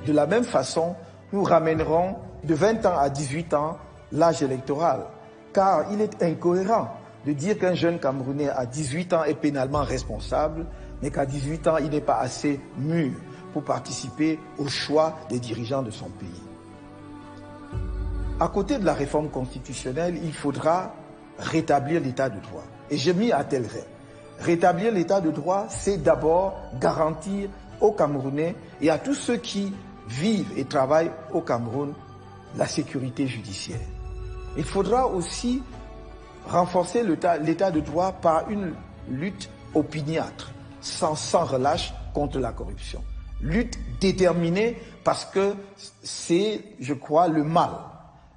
De la même façon, nous ramènerons de 20 ans à 18 ans l'âge électoral, car il est incohérent de dire qu'un jeune Camerounais à 18 ans est pénalement responsable, mais qu'à 18 ans, il n'est pas assez mûr pour participer au choix des dirigeants de son pays. À côté de la réforme constitutionnelle, il faudra rétablir l'état de droit. Et je m'y attellerai. Rétablir l'état de droit, c'est d'abord garantir aux Camerounais et à tous ceux qui vivent et travaillent au Cameroun la sécurité judiciaire. Il faudra aussi renforcer l'état de droit par une lutte opiniâtre, sans relâche contre la corruption. Lutte déterminée parce que c'est, je crois, le mal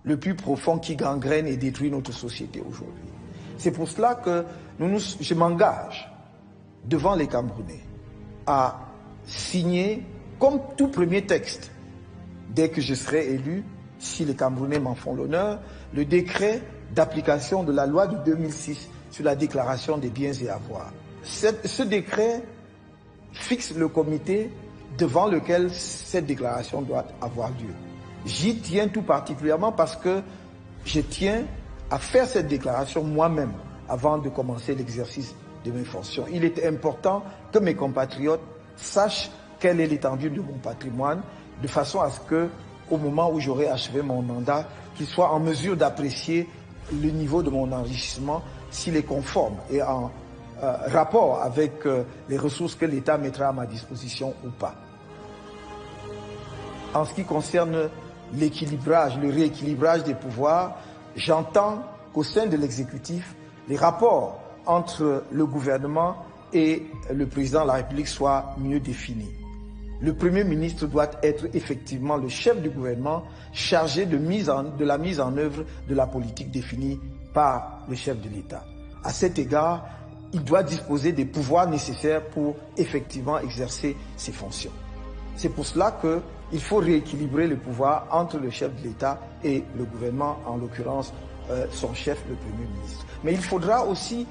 le plus profond qui gangrène et détruit notre société aujourd'hui. C'est pour cela que je m'engage devant les Camerounais à signer, comme tout premier texte, dès que je serai élu, si les Camerounais m'en font l'honneur, le décret d'application de la loi de 2006 sur la déclaration des biens et avoirs. Ce décret fixe le comité devant lequel cette déclaration doit avoir lieu. J'y tiens tout particulièrement parce que je tiens à faire cette déclaration moi-même avant de commencer l'exercice de mes fonctions. Il est important que mes compatriotes sachent quelle est l'étendue de mon patrimoine, de façon à ce que, au moment où j'aurai achevé mon mandat, qu'ils soient en mesure d'apprécier le niveau de mon enrichissement, s'il est conforme et en rapport avec les ressources que l'État mettra à ma disposition ou pas. En ce qui concerne l'équilibrage, le rééquilibrage des pouvoirs, j'entends qu'au sein de l'exécutif, les rapports entre le gouvernement et le président de la République soient mieux définis. Le Premier ministre doit être effectivement le chef du gouvernement chargé de la mise en œuvre de la politique définie par le chef de l'État. À cet égard, il doit disposer des pouvoirs nécessaires pour effectivement exercer ses fonctions. C'est pour cela qu'il faut rééquilibrer le pouvoir entre le chef de l'État et le gouvernement, en l'occurrence son chef, le Premier ministre. Mais il faudra aussi,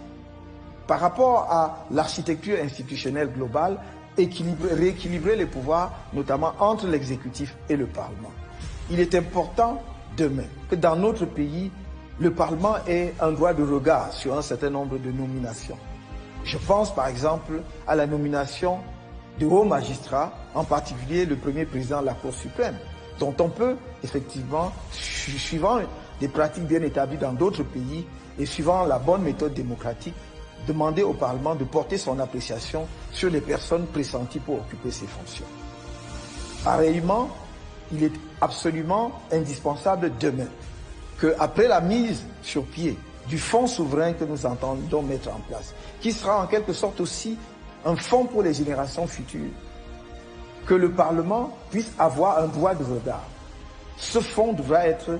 par rapport à l'architecture institutionnelle globale, rééquilibrer les pouvoirs, notamment entre l'exécutif et le Parlement. Il est important demain que dans notre pays, le Parlement ait un droit de regard sur un certain nombre de nominations. Je pense par exemple à la nomination de hauts magistrats, en particulier le premier président de la Cour suprême, dont on peut effectivement, suivant des pratiques bien établies dans d'autres pays et suivant la bonne méthode démocratique, demander au Parlement de porter son appréciation sur les personnes pressenties pour occuper ces fonctions. Pareillement, il est absolument indispensable demain qu'après la mise sur pied du fonds souverain que nous entendons mettre en place, qui sera en quelque sorte aussi un fonds pour les générations futures, que le Parlement puisse avoir un droit de regard. Ce fonds devra être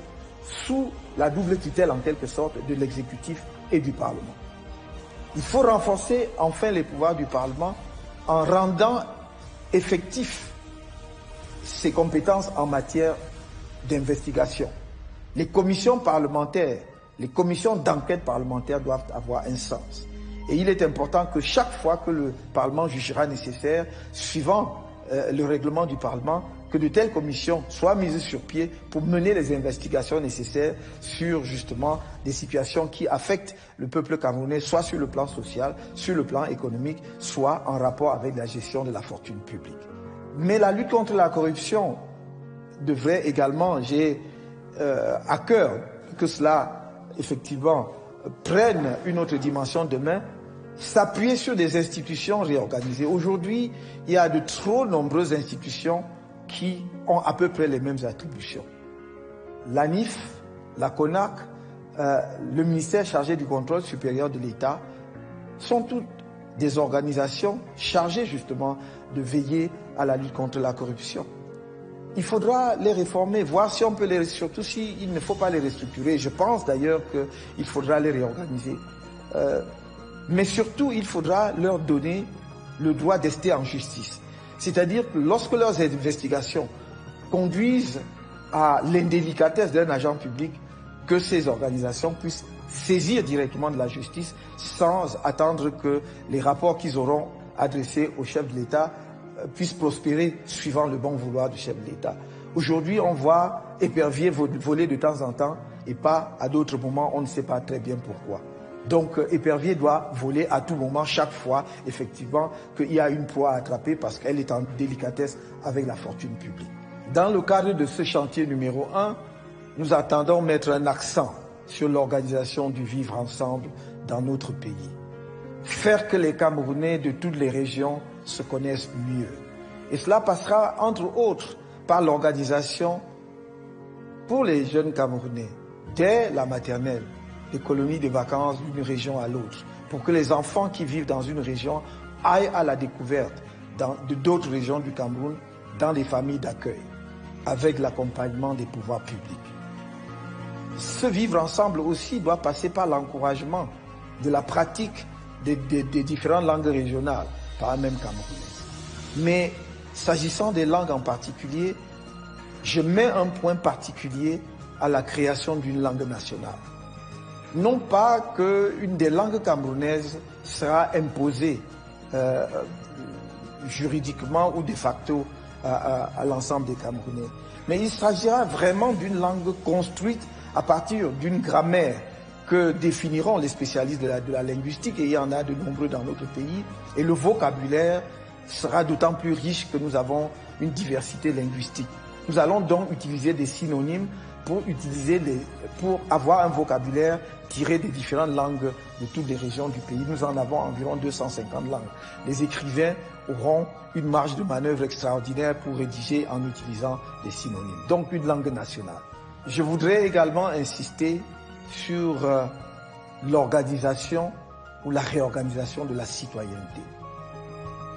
sous la double tutelle en quelque sorte de l'exécutif et du Parlement. Il faut renforcer enfin les pouvoirs du Parlement en rendant effectifs ses compétences en matière d'investigation. Les commissions parlementaires, les commissions d'enquête parlementaire doivent avoir un sens. Et il est important que chaque fois que le Parlement jugera nécessaire, suivant le règlement du Parlement, que de telles commissions soient mises sur pied pour mener les investigations nécessaires sur justement des situations qui affectent le peuple camerounais, soit sur le plan social, sur le plan économique, soit en rapport avec la gestion de la fortune publique. Mais la lutte contre la corruption devrait également, j'ai à cœur que cela effectivement prenne une autre dimension demain, s'appuyer sur des institutions réorganisées. Aujourd'hui, il y a de trop nombreuses institutions qui ont à peu près les mêmes attributions. L'ANIF, la CONAC, le ministère chargé du contrôle supérieur de l'État sont toutes des organisations chargées justement de veiller à la lutte contre la corruption. Il faudra les réformer, voir si on peut les, surtout s'il ne faut pas les restructurer. Je pense d'ailleurs qu'il faudra les réorganiser. Mais surtout, il faudra leur donner le droit d'ester en justice. C'est-à-dire que lorsque leurs investigations conduisent à l'indélicatesse d'un agent public, que ces organisations puissent saisir directement de la justice sans attendre que les rapports qu'ils auront adressés au chef de l'État puisse prospérer suivant le bon vouloir du chef de l'État. Aujourd'hui, on voit épervier voler de temps en temps et pas à d'autres moments, on ne sait pas très bien pourquoi. Donc épervier doit voler à tout moment, chaque fois, effectivement, qu'il y a une proie à attraper parce qu'elle est en délicatesse avec la fortune publique. Dans le cadre de ce chantier numéro 1, nous attendons mettre un accent sur l'organisation du vivre ensemble dans notre pays. Faire que les Camerounais de toutes les régions se connaissent mieux. Et cela passera, entre autres, par l'organisation pour les jeunes Camerounais, dès la maternelle, des colonies de vacances d'une région à l'autre, pour que les enfants qui vivent dans une région aillent à la découverte de d'autres régions du Cameroun, dans des familles d'accueil, avec l'accompagnement des pouvoirs publics. Ce vivre ensemble aussi doit passer par l'encouragement de la pratique des différentes langues régionales, pas même camerounaises. Mais s'agissant des langues en particulier, je mets un point particulier à la création d'une langue nationale. Non pas qu'une des langues camerounaises sera imposée juridiquement ou de facto à l'ensemble des Camerounais, mais il s'agira vraiment d'une langue construite à partir d'une grammaire que définiront les spécialistes de la linguistique, et il y en a de nombreux dans notre pays, et le vocabulaire sera d'autant plus riche que nous avons une diversité linguistique. Nous allons donc utiliser des synonymes pour avoir un vocabulaire tiré des différentes langues de toutes les régions du pays. Nous en avons environ 250 langues. Les écrivains auront une marge de manœuvre extraordinaire pour rédiger en utilisant des synonymes. Donc une langue nationale. Je voudrais également insister sur l'organisation ou la réorganisation de la citoyenneté.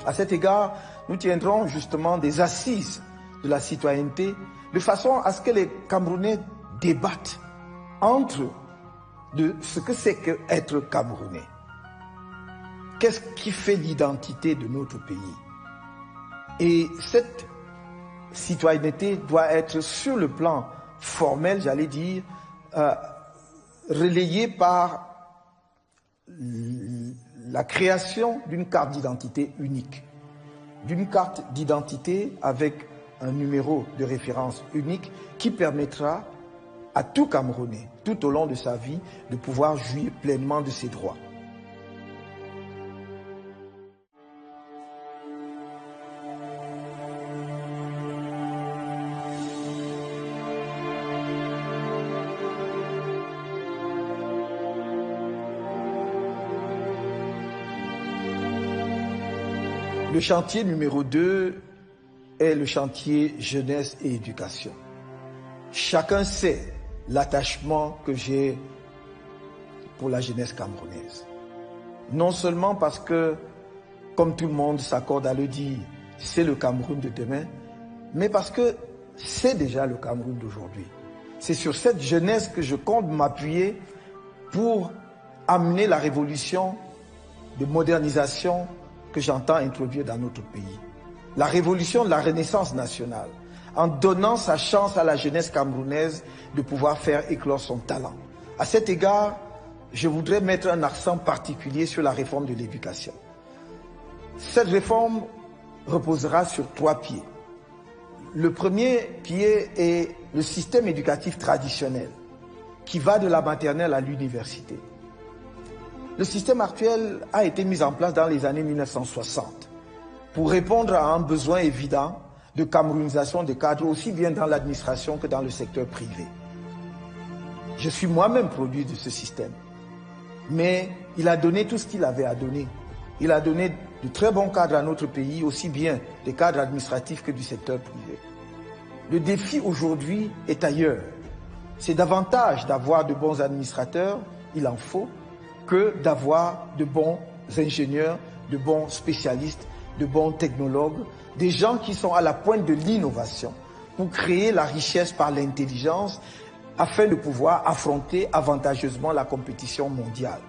À cet égard, nous tiendrons justement des assises de la citoyenneté de façon à ce que les Camerounais débattent entre eux de ce que c'est qu'être Camerounais. Qu'est-ce qui fait l'identité de notre pays? Et cette citoyenneté doit être sur le plan formel, j'allais dire, relayée par la création d'une carte d'identité unique. D'une carte d'identité avec un numéro de référence unique qui permettra à tout Camerounais, tout au long de sa vie, de pouvoir jouir pleinement de ses droits. Le chantier numéro 2 est le chantier jeunesse et éducation. Chacun sait l'attachement que j'ai pour la jeunesse camerounaise. Non seulement parce que, comme tout le monde s'accorde à le dire, c'est le Cameroun de demain, mais parce que c'est déjà le Cameroun d'aujourd'hui. C'est sur cette jeunesse que je compte m'appuyer pour amener la révolution de modernisation que j'entends introduire dans notre pays. La révolution de la renaissance nationale, en donnant sa chance à la jeunesse camerounaise de pouvoir faire éclore son talent. À cet égard, je voudrais mettre un accent particulier sur la réforme de l'éducation. Cette réforme reposera sur 3 pieds. Le premier pied est le système éducatif traditionnel, qui va de la maternelle à l'université. Le système actuel a été mis en place dans les années 1960 pour répondre à un besoin évident de camerounisation des cadres, aussi bien dans l'administration que dans le secteur privé. Je suis moi-même produit de ce système, mais il a donné tout ce qu'il avait à donner. Il a donné de très bons cadres à notre pays, aussi bien des cadres administratifs que du secteur privé. Le défi aujourd'hui est ailleurs. C'est davantage d'avoir de bons administrateurs, il en faut, que d'avoir de bons ingénieurs, de bons spécialistes, de bons technologues, des gens qui sont à la pointe de l'innovation pour créer la richesse par l'intelligence afin de pouvoir affronter avantageusement la compétition mondiale.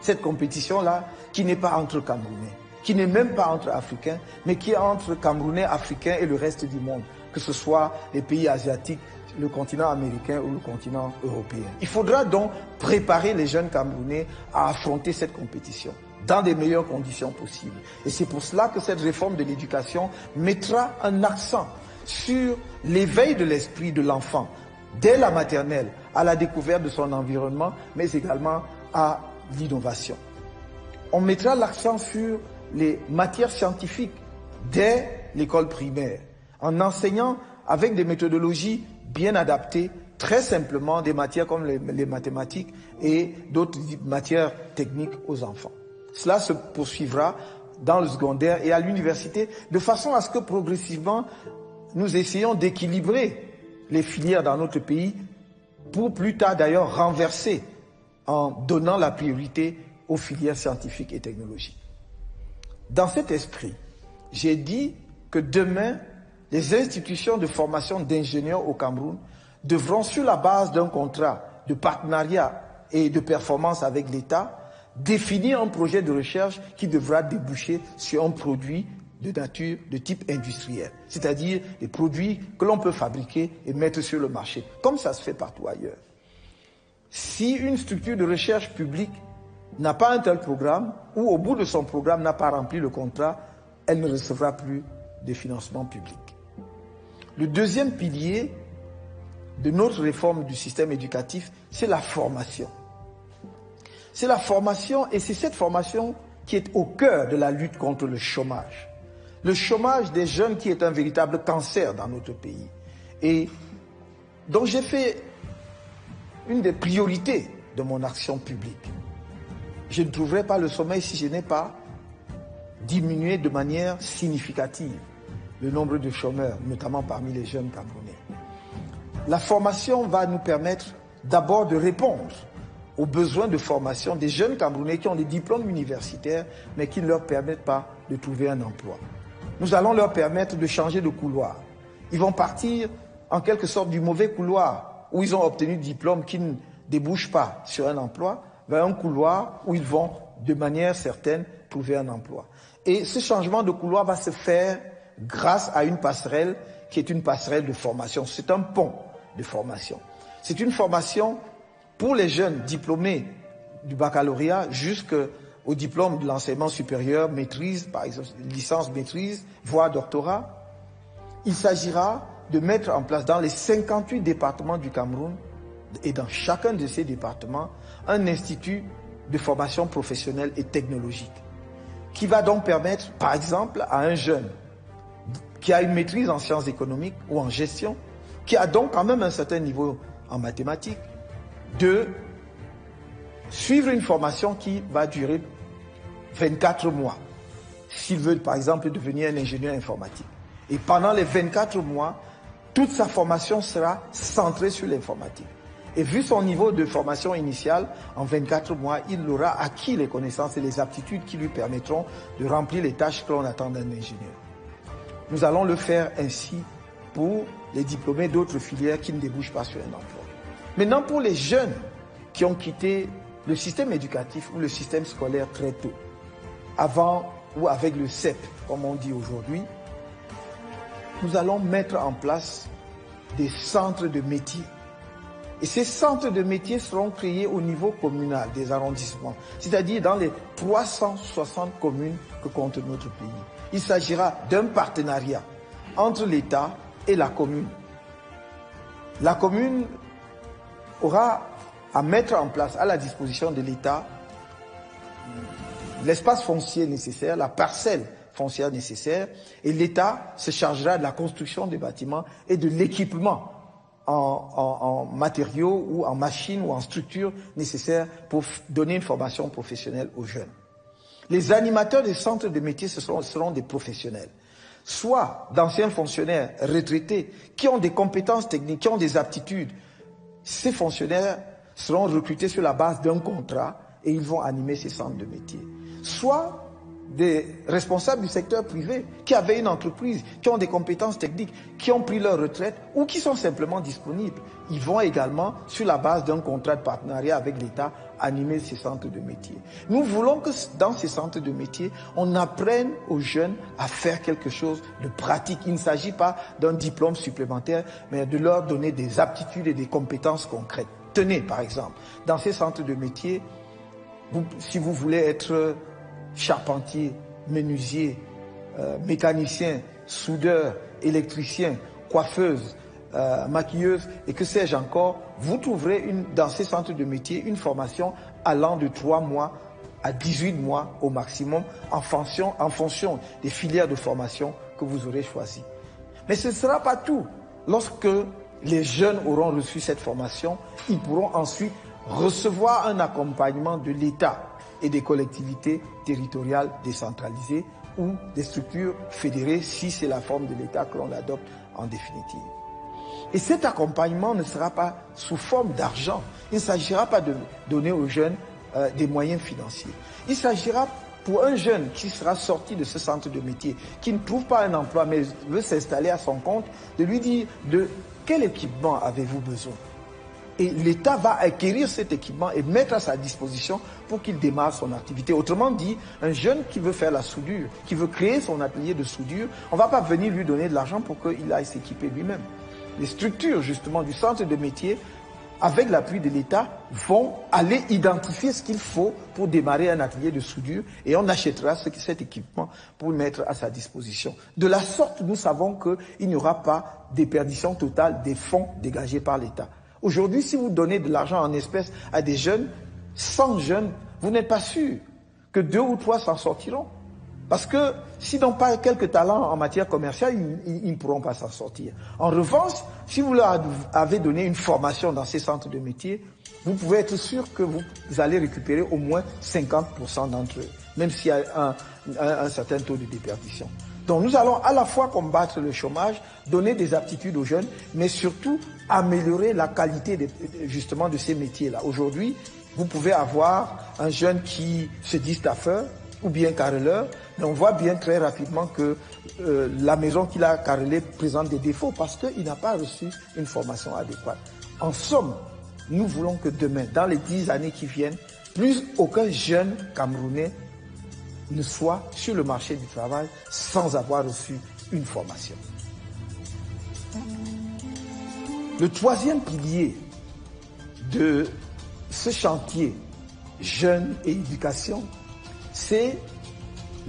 Cette compétition-là qui n'est pas entre Camerounais, qui n'est même pas entre Africains, mais qui est entre Camerounais, Africains et le reste du monde, que ce soit les pays asiatiques, le continent américain ou le continent européen. Il faudra donc préparer les jeunes Camerounais à affronter cette compétition. dans des meilleures conditions possibles. Et c'est pour cela que cette réforme de l'éducation mettra un accent sur l'éveil de l'esprit de l'enfant, dès la maternelle, à la découverte de son environnement, mais également à l'innovation. On mettra l'accent sur les matières scientifiques dès l'école primaire, en enseignant avec des méthodologies bien adaptées, très simplement des matières comme les mathématiques et d'autres matières techniques aux enfants. Cela se poursuivra dans le secondaire et à l'université, de façon à ce que progressivement, nous essayons d'équilibrer les filières dans notre pays pour plus tard d'ailleurs renverser en donnant la priorité aux filières scientifiques et technologiques. Dans cet esprit, j'ai dit que demain, les institutions de formation d'ingénieurs au Cameroun devront, sur la base d'un contrat de partenariat et de performance avec l'État, définir un projet de recherche qui devra déboucher sur un produit de nature de type industriel, c'est-à-dire des produits que l'on peut fabriquer et mettre sur le marché, comme ça se fait partout ailleurs. Si une structure de recherche publique n'a pas un tel programme, ou au bout de son programme n'a pas rempli le contrat, elle ne recevra plus de financement public. Le deuxième pilier de notre réforme du système éducatif, c'est la formation. C'est la formation, et c'est cette formation qui est au cœur de la lutte contre le chômage. Le chômage des jeunes qui est un véritable cancer dans notre pays. Et donc j'ai fait une des priorités de mon action publique. Je ne trouverai pas le sommeil si je n'ai pas diminué de manière significative le nombre de chômeurs, notamment parmi les jeunes Camerounais. La formation va nous permettre d'abord de répondre aux besoins de formation des jeunes Camerounais qui ont des diplômes universitaires, mais qui ne leur permettent pas de trouver un emploi. Nous allons leur permettre de changer de couloir. Ils vont partir en quelque sorte du mauvais couloir où ils ont obtenu des diplômes qui ne débouchent pas sur un emploi, vers un couloir où ils vont de manière certaine trouver un emploi. Et ce changement de couloir va se faire grâce à une passerelle qui est une passerelle de formation. C'est un pont de formation. C'est une formation pour les jeunes diplômés du baccalauréat jusqu'au diplôme de l'enseignement supérieur, maîtrise, par exemple, licence maîtrise, voire doctorat. Il s'agira de mettre en place dans les 58 départements du Cameroun et dans chacun de ces départements un institut de formation professionnelle et technologique qui va donc permettre, par exemple, à un jeune qui a une maîtrise en sciences économiques ou en gestion, qui a donc quand même un certain niveau en mathématiques, de suivre une formation qui va durer 24 mois, s'il veut par exemple devenir un ingénieur informatique. Et pendant les 24 mois, toute sa formation sera centrée sur l'informatique. Et vu son niveau de formation initiale, en 24 mois, il aura acquis les connaissances et les aptitudes qui lui permettront de remplir les tâches que l'on attend d'un ingénieur. Nous allons le faire ainsi pour les diplômés d'autres filières qui ne débouchent pas sur un emploi. Maintenant, pour les jeunes qui ont quitté le système éducatif ou le système scolaire très tôt, avant ou avec le CEP, comme on dit aujourd'hui, nous allons mettre en place des centres de métiers. Et ces centres de métiers seront créés au niveau communal des arrondissements, c'est-à-dire dans les 360 communes que compte notre pays. Il s'agira d'un partenariat entre l'État et la commune. La commune aura à mettre en place à la disposition de l'État l'espace foncier nécessaire, la parcelle foncière nécessaire, et l'État se chargera de la construction des bâtiments et de l'équipement en matériaux ou en machines ou en structures nécessaires pour donner une formation professionnelle aux jeunes. Les animateurs des centres de métiers seront des professionnels, soit d'anciens fonctionnaires retraités qui ont des compétences techniques, qui ont des aptitudes. Ces fonctionnaires seront recrutés sur la base d'un contrat et ils vont animer ces centres de métiers. Soit des responsables du secteur privé qui avaient une entreprise, qui ont des compétences techniques, qui ont pris leur retraite ou qui sont simplement disponibles. Ils vont également, sur la base d'un contrat de partenariat avec l'État, animer ces centres de métiers. Nous voulons que dans ces centres de métiers, on apprenne aux jeunes à faire quelque chose de pratique. Il ne s'agit pas d'un diplôme supplémentaire, mais de leur donner des aptitudes et des compétences concrètes. Tenez, par exemple, dans ces centres de métiers, si vous voulez être charpentiers, menuisiers, mécaniciens, soudeurs, électriciens, coiffeuses, maquilleuses et que sais-je encore, vous trouverez dans ces centres de métier une formation allant de 3 mois à 18 mois au maximum en fonction des filières de formation que vous aurez choisies. Mais ce ne sera pas tout. Lorsque les jeunes auront reçu cette formation, ils pourront ensuite recevoir un accompagnement de l'État et des collectivités territoriales décentralisées ou des structures fédérées si c'est la forme de l'État que l'on adopte en définitive. Et cet accompagnement ne sera pas sous forme d'argent. Il ne s'agira pas de donner aux jeunes des moyens financiers. Il s'agira pour un jeune qui sera sorti de ce centre de métier, qui ne trouve pas un emploi mais veut s'installer à son compte, de lui dire de quel équipement avez-vous besoin. Et l'État va acquérir cet équipement et mettre à sa disposition pour qu'il démarre son activité. Autrement dit, un jeune qui veut faire la soudure, qui veut créer son atelier de soudure, on ne va pas venir lui donner de l'argent pour qu'il aille s'équiper lui-même. Les structures justement du centre de métier, avec l'appui de l'État, vont aller identifier ce qu'il faut pour démarrer un atelier de soudure et on achètera cet équipement pour le mettre à sa disposition. De la sorte, nous savons qu'il n'y aura pas déperdition totale des fonds dégagés par l'État. Aujourd'hui, si vous donnez de l'argent en espèces à des jeunes, 100 jeunes, vous n'êtes pas sûr que 2 ou 3 s'en sortiront. Parce que s'ils n'ont pas quelques talents en matière commerciale, ils ne pourront pas s'en sortir. En revanche, si vous leur avez donné une formation dans ces centres de métier, vous pouvez être sûr que vous allez récupérer au moins 50% d'entre eux, même s'il y a un certain taux de déperdition. Donc nous allons à la fois combattre le chômage, donner des aptitudes aux jeunes, mais surtout améliorer la qualité justement de ces métiers-là. Aujourd'hui, vous pouvez avoir un jeune qui se dit staffeur ou bien carreleur, mais on voit bien très rapidement que la maison qu'il a carrelée présente des défauts parce qu'il n'a pas reçu une formation adéquate. En somme, nous voulons que demain, dans les 10 années qui viennent, plus aucun jeune Camerounais ne soit sur le marché du travail sans avoir reçu une formation. Le troisième pilier de ce chantier jeunes et éducation, c'est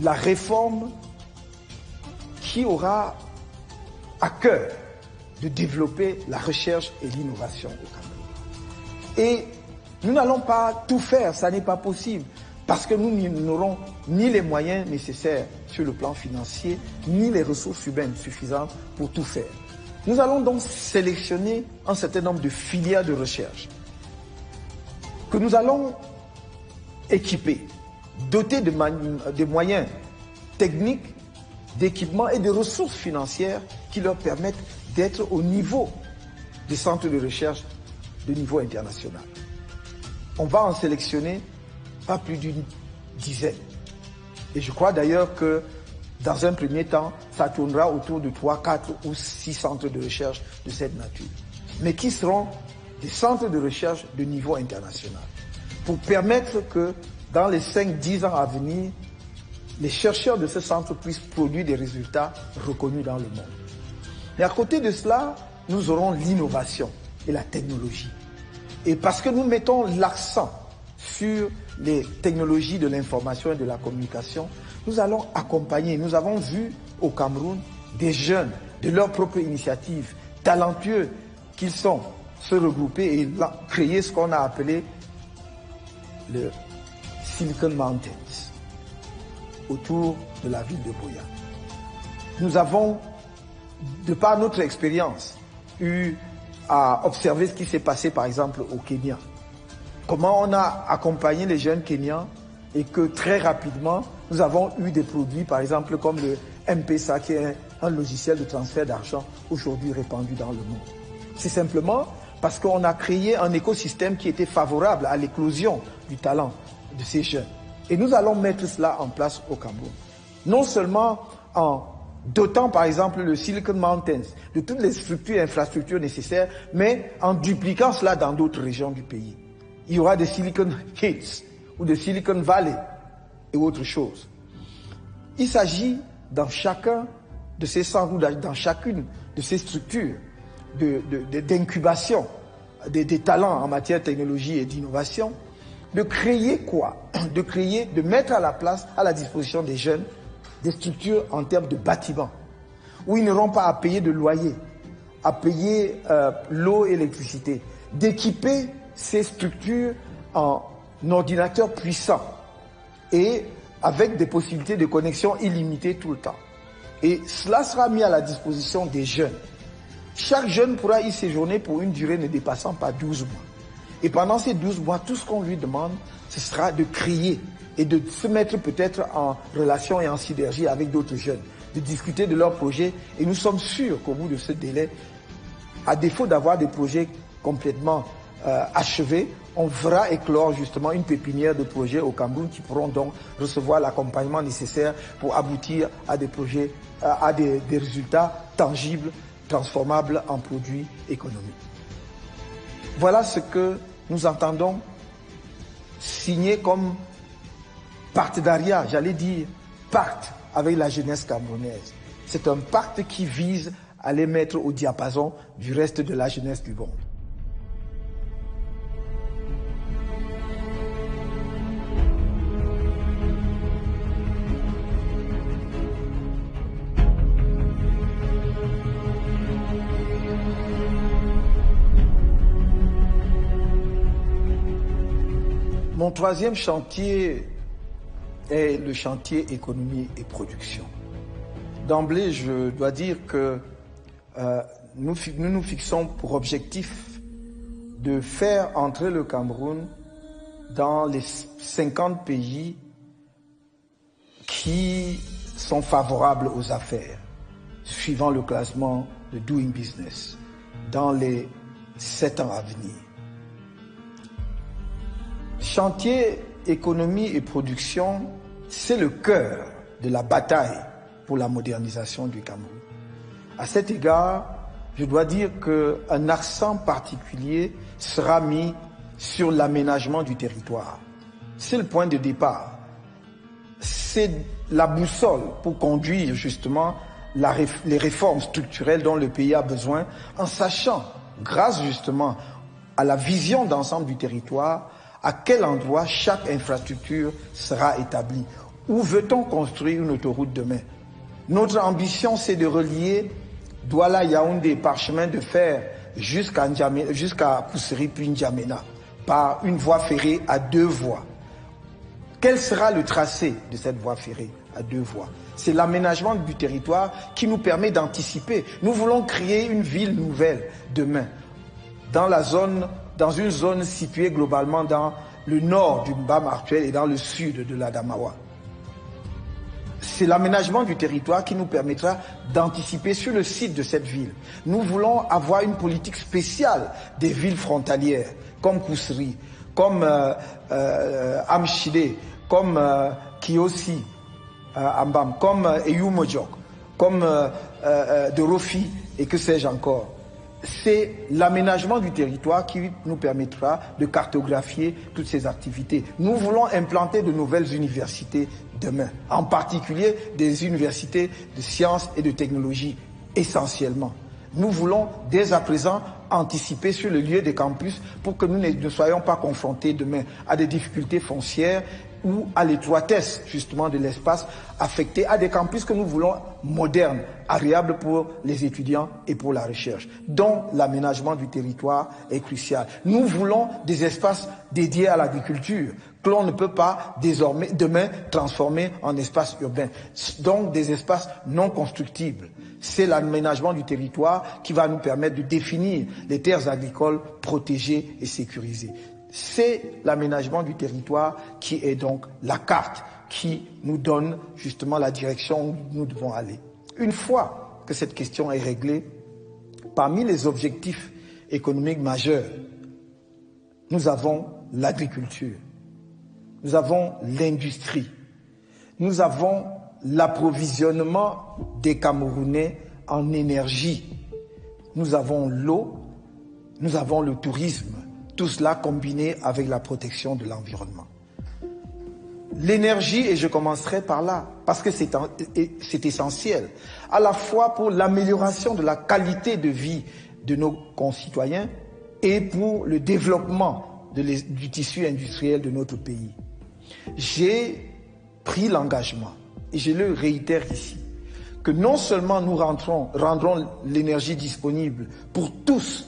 la réforme qui aura à cœur de développer la recherche et l'innovation au Cameroun. Et nous n'allons pas tout faire, ça n'est pas possible, parce que nous n'aurons ni les moyens nécessaires sur le plan financier, ni les ressources humaines suffisantes pour tout faire. Nous allons donc sélectionner un certain nombre de filières de recherche que nous allons équiper, doter de moyens techniques, d'équipements et de ressources financières qui leur permettent d'être au niveau des centres de recherche de niveau international. On va en sélectionner pas plus d'une dizaine. Et je crois d'ailleurs que dans un premier temps, ça tournera autour de 3, 4 ou 6 centres de recherche de cette nature, mais qui seront des centres de recherche de niveau international, pour permettre que dans les 5-10 ans à venir, les chercheurs de ce centre puissent produire des résultats reconnus dans le monde. Mais à côté de cela, nous aurons l'innovation et la technologie. Et parce que nous mettons l'accent sur les technologies de l'information et de la communication, nous allons accompagner. Nous avons vu au Cameroun des jeunes de leur propre initiative, talentueux qu'ils sont, se regrouper et créer ce qu'on a appelé le Silicon Mountains, autour de la ville de Buea. Nous avons, de par notre expérience, eu à observer ce qui s'est passé par exemple au Kenya. Comment on a accompagné les jeunes Kenyans et que très rapidement, nous avons eu des produits par exemple comme le M-Pesa qui est un logiciel de transfert d'argent aujourd'hui répandu dans le monde. C'est simplement parce qu'on a créé un écosystème qui était favorable à l'éclosion du talent de ces jeunes. Et nous allons mettre cela en place au Cameroun. Non seulement en dotant par exemple le Silicon Mountains de toutes les structures et infrastructures nécessaires, mais en dupliquant cela dans d'autres régions du pays. Il y aura des Silicon Hills ou des Silicon Valley et autre chose. Il s'agit dans chacun de ces centres ou dans chacune de ces structures d'incubation des talents en matière de technologie et d'innovation, de créer quoi? de créer, de mettre à la disposition des jeunes, des structures en termes de bâtiments, où ils n'auront pas à payer de loyer, à payer l'eau et l'électricité, d'équiper ces structures en ordinateurs puissants et avec des possibilités de connexion illimitées tout le temps. Et cela sera mis à la disposition des jeunes. Chaque jeune pourra y séjourner pour une durée ne dépassant pas 12 mois. Et pendant ces 12 mois, tout ce qu'on lui demande, ce sera de créer et de se mettre peut-être en relation et en synergie avec d'autres jeunes, de discuter de leurs projets. Et nous sommes sûrs qu'au bout de ce délai, à défaut d'avoir des projets complètement achevés, on fera éclore justement une pépinière de projets au Cameroun qui pourront donc recevoir l'accompagnement nécessaire pour aboutir à des projets, à des résultats tangibles, transformables en produits économiques. Voilà ce que nous entendons signer comme partenariat, j'allais dire pacte avec la jeunesse camerounaise. C'est un pacte qui vise à les mettre au diapason du reste de la jeunesse du monde. Mon troisième chantier est le chantier économie et production. D'emblée, je dois dire que nous nous fixons pour objectif de faire entrer le Cameroun dans les 50 pays qui sont favorables aux affaires, suivant le classement de Doing Business, dans les 7 ans à venir. Chantier économie et production, c'est le cœur de la bataille pour la modernisation du Cameroun. À cet égard, je dois dire qu'un accent particulier sera mis sur l'aménagement du territoire. C'est le point de départ. C'est la boussole pour conduire justement les réformes structurelles dont le pays a besoin, en sachant, grâce justement à la vision d'ensemble du territoire, à quel endroit chaque infrastructure sera établie. Où veut-on construire une autoroute demain? Notre ambition, c'est de relier Douala Yaoundé par chemin de fer jusqu'à Pousseri puis N'Djamena par une voie ferrée à 2 voies. Quel sera le tracé de cette voie ferrée à 2 voies? C'est l'aménagement du territoire qui nous permet d'anticiper. Nous voulons créer une ville nouvelle demain dans une zone située globalement dans le nord du Mbam actuel et dans le sud de l'Adamawa. C'est l'aménagement du territoire qui nous permettra d'anticiper sur le site de cette ville. Nous voulons avoir une politique spéciale des villes frontalières, comme Pousseri, comme Amchide, comme Kiosi, Ambam, comme Eyumojok, comme Dorofi et que sais-je encore. C'est l'aménagement du territoire qui nous permettra de cartographier toutes ces activités. Nous voulons implanter de nouvelles universités demain, en particulier des universités de sciences et de technologie, essentiellement. Nous voulons dès à présent anticiper sur le lieu des campus pour que nous ne soyons pas confrontés demain à des difficultés foncières ou à l'étroitesse justement de l'espace affecté à des campus que nous voulons modernes, agréables pour les étudiants et pour la recherche, dont l'aménagement du territoire est crucial. Nous voulons des espaces dédiés à l'agriculture que l'on ne peut pas désormais demain transformer en espaces urbains, donc des espaces non constructibles. C'est l'aménagement du territoire qui va nous permettre de définir les terres agricoles protégées et sécurisées. C'est l'aménagement du territoire qui est donc la carte qui nous donne justement la direction où nous devons aller. Une fois que cette question est réglée, parmi les objectifs économiques majeurs, nous avons l'agriculture, nous avons l'industrie, nous avons l'approvisionnement des Camerounais en énergie, nous avons l'eau, nous avons le tourisme, tout cela combiné avec la protection de l'environnement. L'énergie, et je commencerai par là, parce que c'est essentiel, à la fois pour l'amélioration de la qualité de vie de nos concitoyens et pour le développement du tissu industriel de notre pays. J'ai pris l'engagement, et je le réitère ici, que non seulement nous rendrons l'énergie disponible pour tous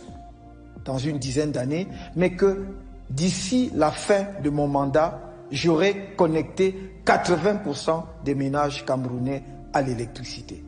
dans une dizaine d'années, mais que d'ici la fin de mon mandat, j'aurai connecté 80% des ménages camerounais à l'électricité.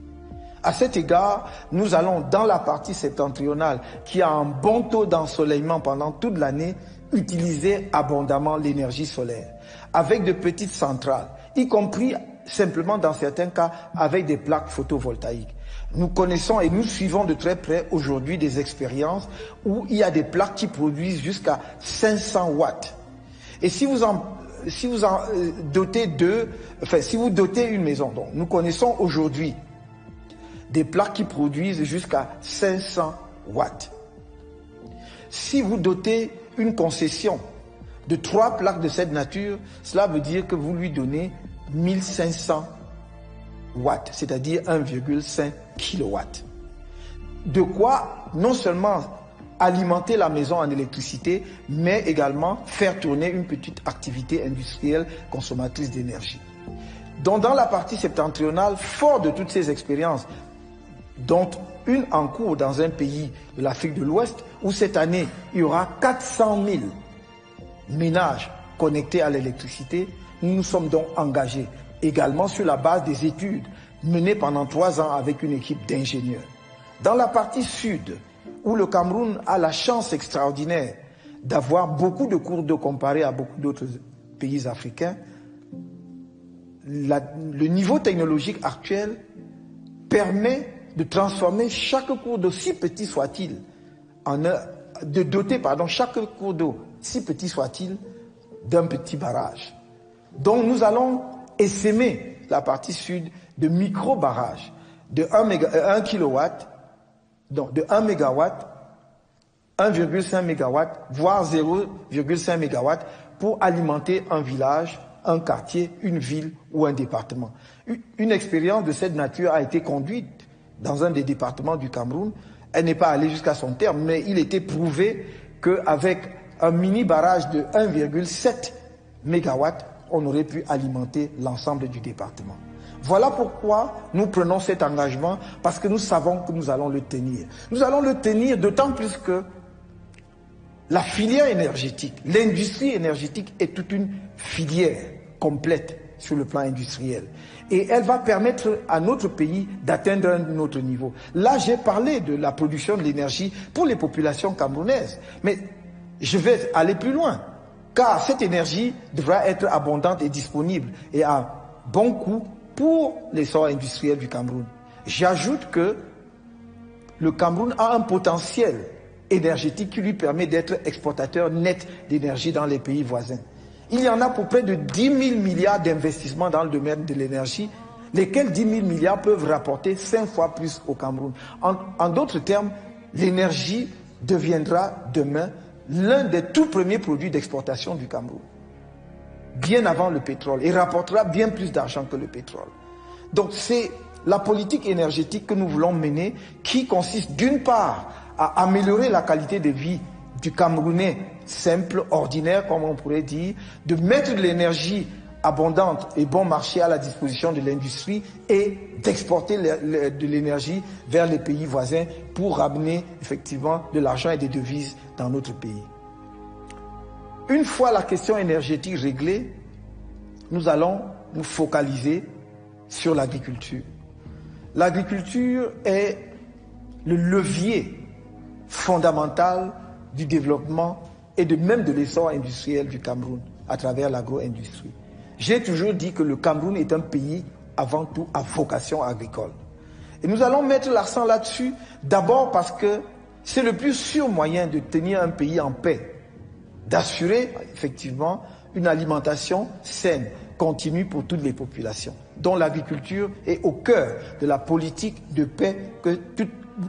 À cet égard, nous allons dans la partie septentrionale qui a un bon taux d'ensoleillement pendant toute l'année, utiliser abondamment l'énergie solaire avec de petites centrales, y compris simplement dans certains cas avec des plaques photovoltaïques. Nous connaissons et nous suivons de très près aujourd'hui des expériences où il y a des plaques qui produisent jusqu'à 500 watts. Et si vous dotez une maison, donc nous connaissons aujourd'hui des plaques qui produisent jusqu'à 500 watts. Si vous dotez une concession de 3 plaques de cette nature, cela veut dire que vous lui donnez 1500 watts, c'est-à-dire 1,5 kW. De quoi non seulement alimenter la maison en électricité, mais également faire tourner une petite activité industrielle consommatrice d'énergie. Donc dans la partie septentrionale, fort de toutes ces expériences, dont une en cours dans un pays de l'Afrique de l'Ouest, où cette année, il y aura 400 000 ménages connectés à l'électricité, nous nous sommes donc engagés également sur la base des études menées pendant 3 ans avec une équipe d'ingénieurs. Dans la partie sud, où le Cameroun a la chance extraordinaire d'avoir beaucoup de cours d'eau comparé à beaucoup d'autres pays africains, le niveau technologique actuel permet de transformer chaque cours d'eau, si petit soit-il, de doter chaque cours d'eau, si petit soit-il, d'un petit barrage. Donc nous allons essaimer la partie sud de micro-barrages de 1 kW, donc de 1 MW, 1,5 MW, voire 0,5 MW pour alimenter un village, un quartier, une ville ou un département. Une expérience de cette nature a été conduite dans un des départements du Cameroun. Elle n'est pas allée jusqu'à son terme, mais il était prouvé qu'avec un mini barrage de 1,7 MW, on aurait pu alimenter l'ensemble du département. Voilà pourquoi nous prenons cet engagement, parce que nous savons que nous allons le tenir. Nous allons le tenir d'autant plus que la filière énergétique, l'industrie énergétique est toute une filière complète sur le plan industriel. Et elle va permettre à notre pays d'atteindre un autre niveau. Là, j'ai parlé de la production de l'énergie pour les populations camerounaises. Mais je vais aller plus loin, car cette énergie devra être abondante et disponible et à bon coût pour l'essor industriel du Cameroun. J'ajoute que le Cameroun a un potentiel énergétique qui lui permet d'être exportateur net d'énergie dans les pays voisins. Il y en a pour près de 10 000 milliards d'investissements dans le domaine de l'énergie, lesquels 10 000 milliards peuvent rapporter 5 fois plus au Cameroun. En d'autres termes, l'énergie deviendra demain l'un des tout premiers produits d'exportation du Cameroun, bien avant le pétrole, et rapportera bien plus d'argent que le pétrole. Donc c'est la politique énergétique que nous voulons mener, qui consiste d'une part à améliorer la qualité de vie du Camerounais simple, ordinaire, comme on pourrait dire, de mettre de l'énergie abondante et bon marché à la disposition de l'industrie et d'exporter de l'énergie vers les pays voisins pour ramener effectivement de l'argent et des devises dans notre pays. Une fois la question énergétique réglée, nous allons nous focaliser sur l'agriculture. L'agriculture est le levier fondamental du développement et même de l'essor industriel du Cameroun à travers l'agro-industrie. J'ai toujours dit que le Cameroun est un pays avant tout à vocation agricole. Et nous allons mettre l'accent là-dessus, d'abord parce que c'est le plus sûr moyen de tenir un pays en paix, d'assurer effectivement une alimentation saine, continue pour toutes les populations, dont l'agriculture est au cœur de la politique de paix que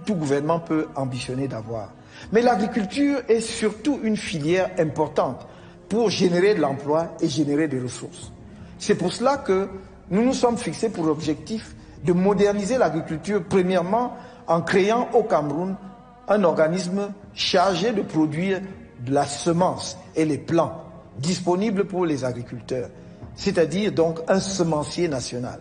tout gouvernement peut ambitionner d'avoir. Mais l'agriculture est surtout une filière importante pour générer de l'emploi et générer des ressources. C'est pour cela que nous nous sommes fixés pour objectif de moderniser l'agriculture, premièrement en créant au Cameroun un organisme chargé de produire de la semence et les plants disponibles pour les agriculteurs. c'est-à-dire donc un semencier national.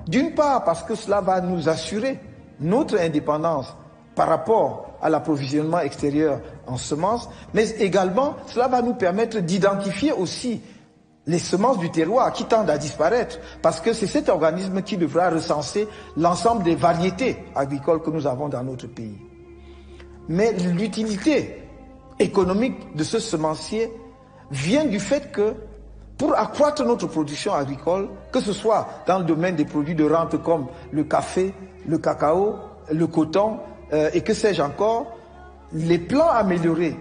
D'une part parce que cela va nous assurer notre indépendance par rapport à l'approvisionnement extérieur en semences, mais également cela va nous permettre d'identifier aussi les semences du terroir qui tendent à disparaître, parce que c'est cet organisme qui devra recenser l'ensemble des variétés agricoles que nous avons dans notre pays. Mais l'utilité économique de ce semencier vient du fait que pour accroître notre production agricole, que ce soit dans le domaine des produits de rente comme le café, le cacao, le coton et que sais-je encore, les plans améliorés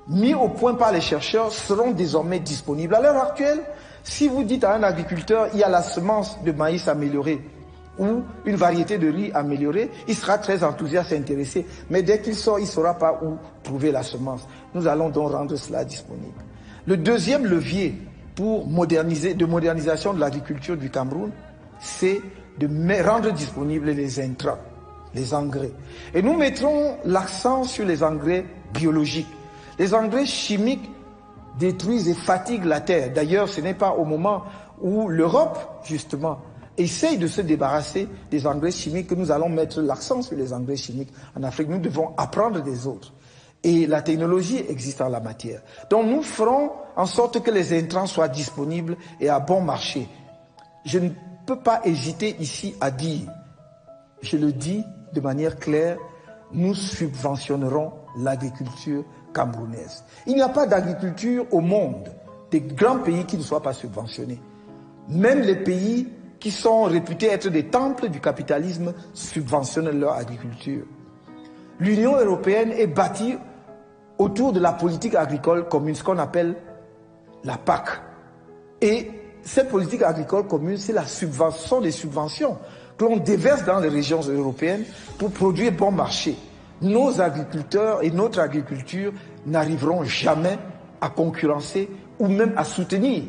mis au point par les chercheurs seront désormais disponibles. À l'heure actuelle, si vous dites à un agriculteur il y a la semence de maïs améliorée ou une variété de riz améliorée, il sera très enthousiaste et intéressé. Mais dès qu'il sort, il ne saura pas où trouver la semence. Nous allons donc rendre cela disponible. Le deuxième levier pour modernisation de l'agriculture du Cameroun, c'est de rendre disponibles les intrants, les engrais. Et nous mettrons l'accent sur les engrais biologiques. Les engrais chimiques détruisent et fatiguent la terre. D'ailleurs, ce n'est pas au moment où l'Europe, justement, essaye de se débarrasser des engrais chimiques que nous allons mettre l'accent sur les engrais chimiques en Afrique. Nous devons apprendre des autres. Et la technologie existe en la matière. Donc nous ferons en sorte que les intrants soient disponibles et à bon marché. Je ne peux pas hésiter ici à dire, je le dis de manière claire, nous subventionnerons l'agriculture camerounaise. Il n'y a pas d'agriculture au monde, des grands pays qui ne soient pas subventionnés. Même les pays qui sont réputés être des temples du capitalisme subventionnent leur agriculture. L'Union européenne est bâtie autour de la politique agricole commune, ce qu'on appelle la PAC. Et cette politique agricole commune, c'est sont des subventions que l'on déverse dans les régions européennes pour produire bon marché. Nos agriculteurs et notre agriculture n'arriveront jamais à concurrencer ou même à soutenir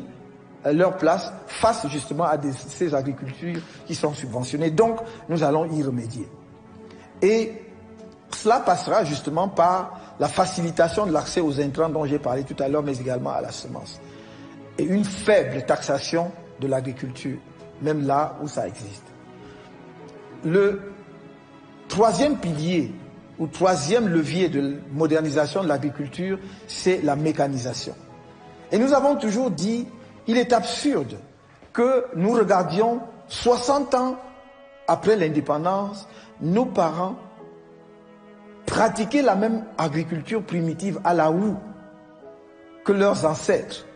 leur place face justement à ces agricultures qui sont subventionnées. Donc, nous allons y remédier. Et cela passera justement par la facilitation de l'accès aux intrants dont j'ai parlé tout à l'heure, mais également à la semence. Et une faible taxation de l'agriculture, même là où ça existe. Le troisième pilier ou troisième levier de modernisation de l'agriculture, c'est la mécanisation. Et nous avons toujours dit, il est absurde que nous regardions 60 ans après l'indépendance, nos parents pratiquer la même agriculture primitive à la houe que leurs ancêtres.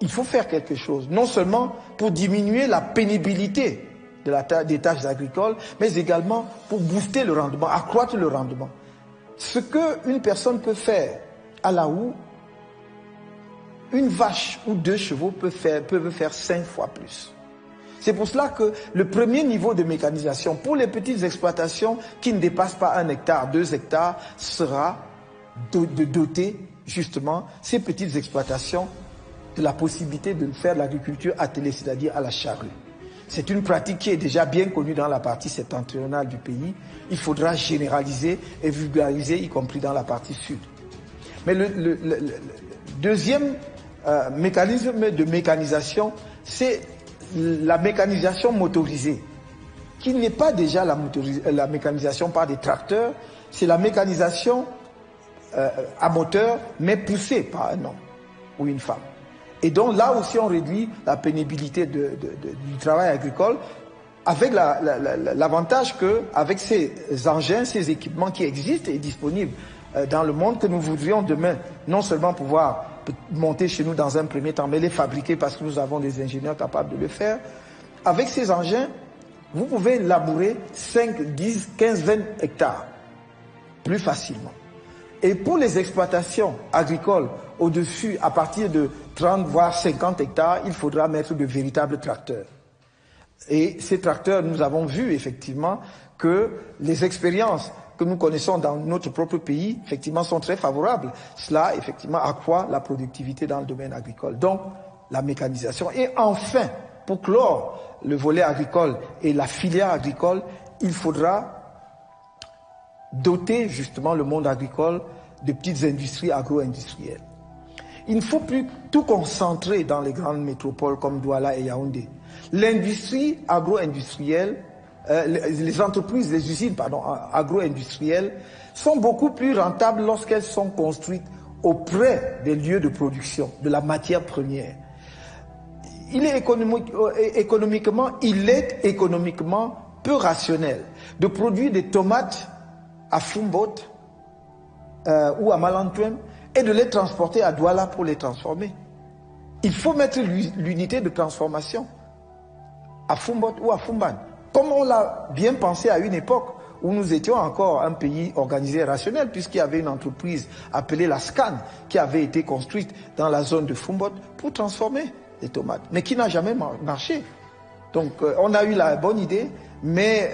Il faut faire quelque chose, non seulement pour diminuer la pénibilité des tâches agricoles, mais également pour booster le rendement, accroître le rendement. Ce qu'une personne peut faire à la houe, une vache ou 2 chevaux peuvent faire 5 fois plus. C'est pour cela que le premier niveau de mécanisation pour les petites exploitations qui ne dépassent pas 1 hectare, 2 hectares, sera de doter justement ces petites exploitations de la possibilité de faire de l'agriculture attelée, c'est-à-dire à la charrue. C'est une pratique qui est déjà bien connue dans la partie septentrionale du pays. Il faudra généraliser et vulgariser, y compris dans la partie sud. Mais le deuxième mécanisme de mécanisation, c'est la mécanisation motorisée, qui n'est pas déjà la mécanisation par des tracteurs, c'est la mécanisation à moteur, mais poussée par un homme ou une femme. Et donc là aussi on réduit la pénibilité du travail agricole, avec l'avantage que, avec ces engins, ces équipements qui existent et disponibles dans le monde, que nous voudrions demain non seulement pouvoir monter chez nous dans un premier temps, mais les fabriquer parce que nous avons des ingénieurs capables de le faire. Avec ces engins, vous pouvez labourer 5, 10, 15, 20 hectares plus facilement. Et pour les exploitations agricoles au-dessus, à partir de 30 voire 50 hectares, il faudra mettre de véritables tracteurs. Et ces tracteurs, nous avons vu effectivement que les expériences que nous connaissons dans notre propre pays, effectivement, sont très favorables. Cela, effectivement, accroît la productivité dans le domaine agricole. Donc, la mécanisation. Et enfin, pour clore le volet agricole et la filière agricole, il faudra doter justement le monde agricole de petites industries agro-industrielles. Il ne faut plus tout concentrer dans les grandes métropoles comme Douala et Yaoundé. L'industrie agro-industrielle, les entreprises, les usines agro-industrielles sont beaucoup plus rentables lorsqu'elles sont construites auprès des lieux de production, de la matière première. Il est économiquement peu rationnel de produire des tomates à Foumbot ou à Malantoum et de les transporter à Douala pour les transformer. Il faut mettre l'unité de transformation à Foumbot ou à Foumban. Comme on l'a bien pensé à une époque où nous étions encore un pays organisé et rationnel, puisqu'il y avait une entreprise appelée la SCAN qui avait été construite dans la zone de Foumbot pour transformer les tomates, mais qui n'a jamais marché. Donc on a eu la bonne idée, mais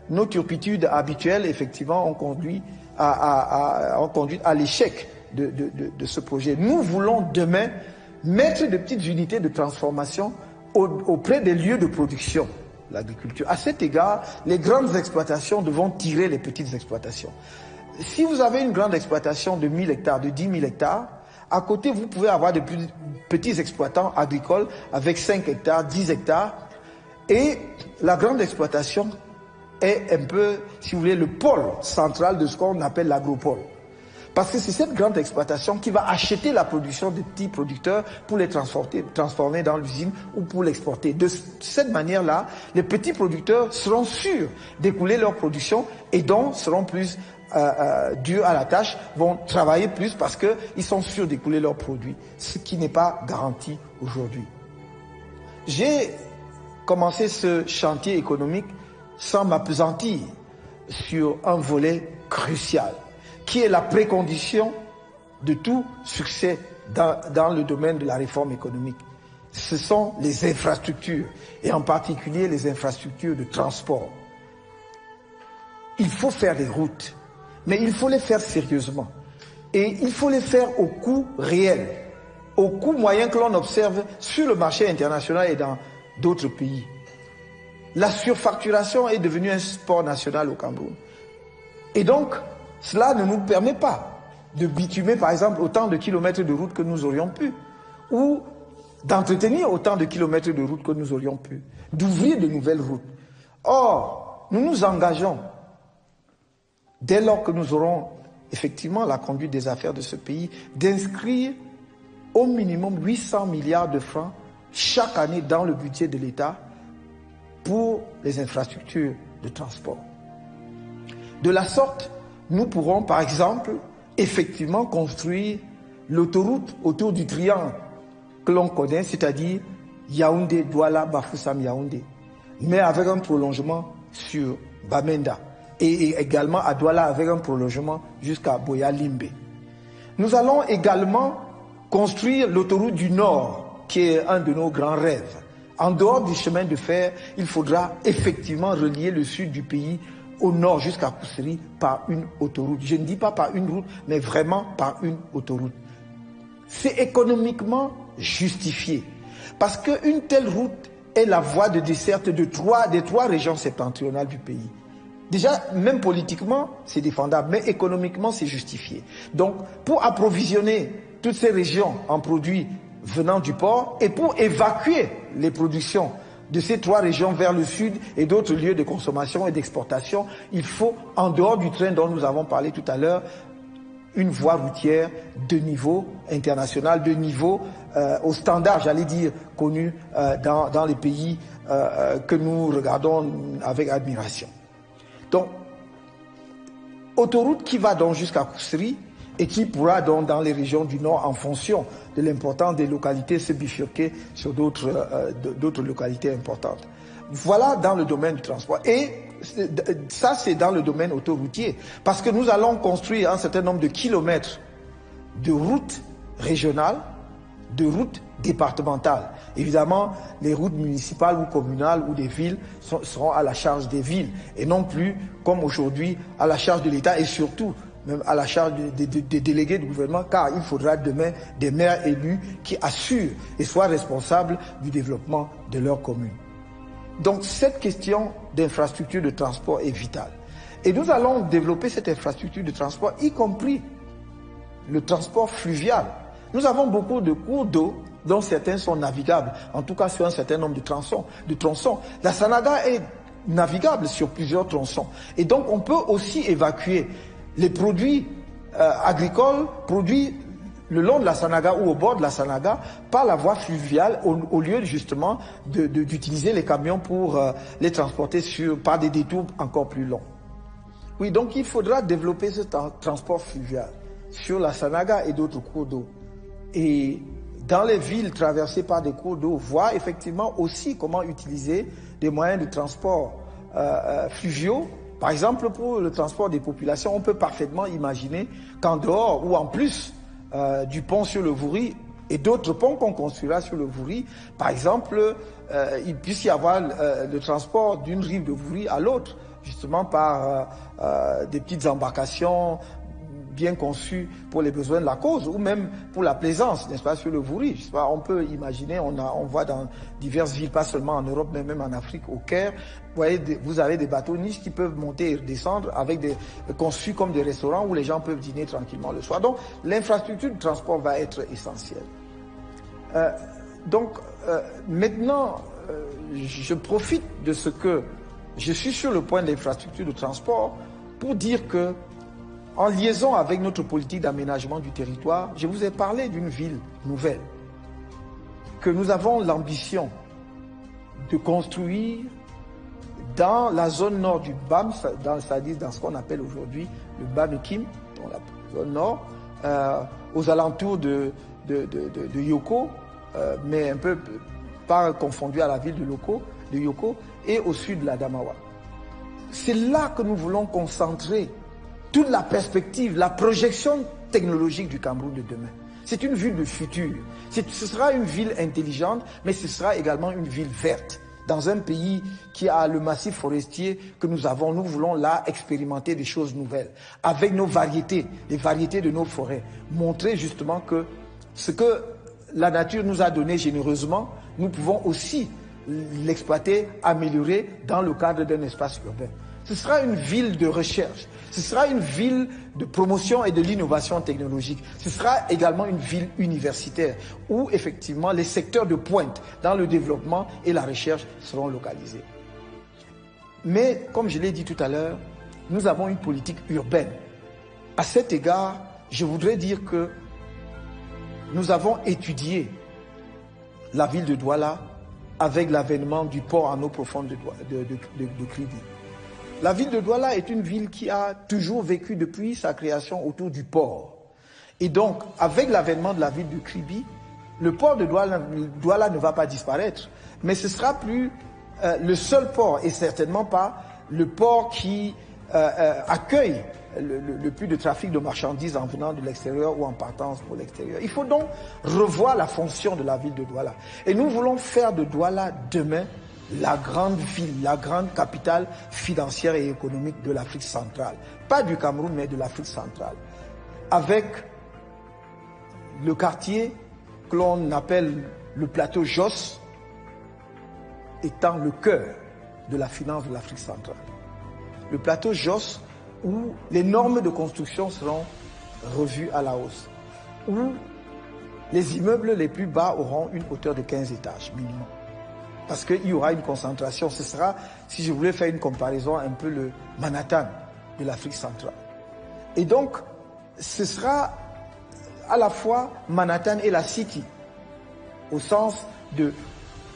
nos turpitudes habituelles, effectivement, ont conduit à l'échec de ce projet. Nous voulons demain mettre de petites unités de transformation auprès des lieux de production, l'agriculture. À cet égard, les grandes exploitations devront tirer les petites exploitations. Si vous avez une grande exploitation de 1000 hectares, de 10 000 hectares, à côté, vous pouvez avoir de petits exploitants agricoles avec 5 hectares, 10 hectares. Et la grande exploitation est un peu, si vous voulez, le pôle central de ce qu'on appelle l'agropole. Parce que c'est cette grande exploitation qui va acheter la production des petits producteurs pour les transformer dans l'usine ou pour l'exporter. De cette manière-là, les petits producteurs seront sûrs d'écouler leur production et donc seront plus durs à la tâche, vont travailler plus parce qu'ils sont sûrs d'écouler leurs produits, ce qui n'est pas garanti aujourd'hui. J'ai commencé ce chantier économique sans m'appesantir sur un volet crucial, qui est la précondition de tout succès dans le domaine de la réforme économique. Ce sont les infrastructures, et en particulier les infrastructures de transport. Il faut faire des routes, mais il faut les faire sérieusement. Et il faut les faire au coût réel, au coût moyen que l'on observe sur le marché international et dans d'autres pays. La surfacturation est devenue un sport national au Cameroun. Et donc, cela ne nous permet pas de bitumer, par exemple, autant de kilomètres de route que nous aurions pu, ou d'entretenir autant de kilomètres de route que nous aurions pu, d'ouvrir de nouvelles routes. Or, nous nous engageons, dès lors que nous aurons effectivement la conduite des affaires de ce pays, d'inscrire au minimum 800 milliards de francs chaque année dans le budget de l'État pour les infrastructures de transport. De la sorte, nous pourrons, par exemple, effectivement construire l'autoroute autour du triangle que l'on connaît, c'est-à-dire Yaoundé, Douala, Bafoussam, Yaoundé, mais avec un prolongement sur Bamenda et également à Douala avec un prolongement jusqu'à Boya Limbe. Nous allons également construire l'autoroute du Nord, qui est un de nos grands rêves. En dehors du chemin de fer, il faudra effectivement relier le sud du pays au nord jusqu'à Koussery par une autoroute. Je ne dis pas par une route, mais vraiment par une autoroute. C'est économiquement justifié. Parce qu'une telle route est la voie de desserte des trois régions septentrionales du pays. Déjà, même politiquement, c'est défendable, mais économiquement, c'est justifié. Donc, pour approvisionner toutes ces régions en produits venant du port et pour évacuer les productions de ces trois régions vers le sud et d'autres lieux de consommation et d'exportation, il faut, en dehors du train dont nous avons parlé tout à l'heure, une voie routière de niveau international, de niveau au standard, j'allais dire, connu dans les pays que nous regardons avec admiration. Donc, autoroute qui va donc jusqu'à Koussery et qui pourra donc dans les régions du Nord, en fonction de l'importance des localités, se bifurquer sur d'autres localités importantes. Voilà dans le domaine du transport. Et ça, c'est dans le domaine autoroutier. Parce que nous allons construire un certain nombre de kilomètres de routes régionales, de routes départementales. Évidemment, les routes municipales ou communales ou des villes seront à la charge des villes et non plus, comme aujourd'hui, à la charge de l'État et surtout même à la charge des délégués du gouvernement, car il faudra demain des maires élus qui assurent et soient responsables du développement de leur commune. Donc cette question d'infrastructure de transport est vitale. Et nous allons développer cette infrastructure de transport, y compris le transport fluvial. Nous avons beaucoup de cours d'eau dont certains sont navigables, en tout cas sur un certain nombre de tronçons. La Sanaga est navigable sur plusieurs tronçons. Et donc on peut aussi évacuer les produits agricoles, produits le long de la Sanaga ou au bord de la Sanaga par la voie fluviale au lieu justement d'utiliser les camions pour les transporter par des détours encore plus longs. Oui, donc il faudra développer ce transport fluvial sur la Sanaga et d'autres cours d'eau. Et dans les villes traversées par des cours d'eau, voir effectivement aussi comment utiliser des moyens de transport fluviaux. Par exemple, pour le transport des populations, on peut parfaitement imaginer qu'en dehors ou en plus du pont sur le Vouri et d'autres ponts qu'on construira sur le Vouri, par exemple, il puisse y avoir le transport d'une rive de Vouri à l'autre, justement par des petites embarcations bien conçues pour les besoins de la cause, ou même pour la plaisance, n'est-ce pas, sur le Vouri. Je sais pas, on peut imaginer, on voit dans diverses villes, pas seulement en Europe, mais même en Afrique, au Caire, vous avez des bateaux niches qui peuvent monter et redescendre conçus comme des restaurants où les gens peuvent dîner tranquillement le soir. Donc, l'infrastructure de transport va être essentielle. Maintenant, je profite de ce que je suis sur le point de l'infrastructure de transport pour dire que, en liaison avec notre politique d'aménagement du territoire, je vous ai parlé d'une ville nouvelle que nous avons l'ambition de construire dans la zone nord du BAM, c'est-à-dire dans ce qu'on appelle aujourd'hui le BAM-Ekim, dans la zone nord, aux alentours de Yoko, mais un peu pas confondu à la ville de Yoko, et au sud de l'Adamawa. C'est là que nous voulons concentrer toute la perspective, la projection technologique du Cameroun de demain. C'est une ville de futur. Ce sera une ville intelligente, mais ce sera également une ville verte. Dans un pays qui a le massif forestier que nous avons, nous voulons là expérimenter des choses nouvelles. Avec nos variétés, les variétés de nos forêts. Montrer justement que ce que la nature nous a donné généreusement, nous pouvons aussi l'exploiter, améliorer dans le cadre d'un espace urbain. Ce sera une ville de recherche, ce sera une ville de promotion et de l'innovation technologique. Ce sera également une ville universitaire où effectivement les secteurs de pointe dans le développement et la recherche seront localisés. Mais comme je l'ai dit tout à l'heure, nous avons une politique urbaine. À cet égard, je voudrais dire que nous avons étudié la ville de Douala avec l'avènement du port en eau profonde de Kribi. La ville de Douala est une ville qui a toujours vécu depuis sa création autour du port. Et donc, avec l'avènement de la ville de Kribi, le port de Douala ne va pas disparaître, mais ce sera plus le seul port et certainement pas le port qui accueille le plus de trafic de marchandises en venant de l'extérieur ou en partance pour l'extérieur. Il faut donc revoir la fonction de la ville de Douala. Et nous voulons faire de Douala demain la grande ville, la grande capitale financière et économique de l'Afrique centrale. Pas du Cameroun, mais de l'Afrique centrale. Avec le quartier que l'on appelle le plateau Jos étant le cœur de la finance de l'Afrique centrale. Le plateau Jos où les normes de construction seront revues à la hausse, où les immeubles les plus bas auront une hauteur de 15 étages minimum. Parce qu'il y aura une concentration. Ce sera, si je voulais faire une comparaison, un peu le Manhattan de l'Afrique centrale. Et donc, ce sera à la fois Manhattan et la City, au sens de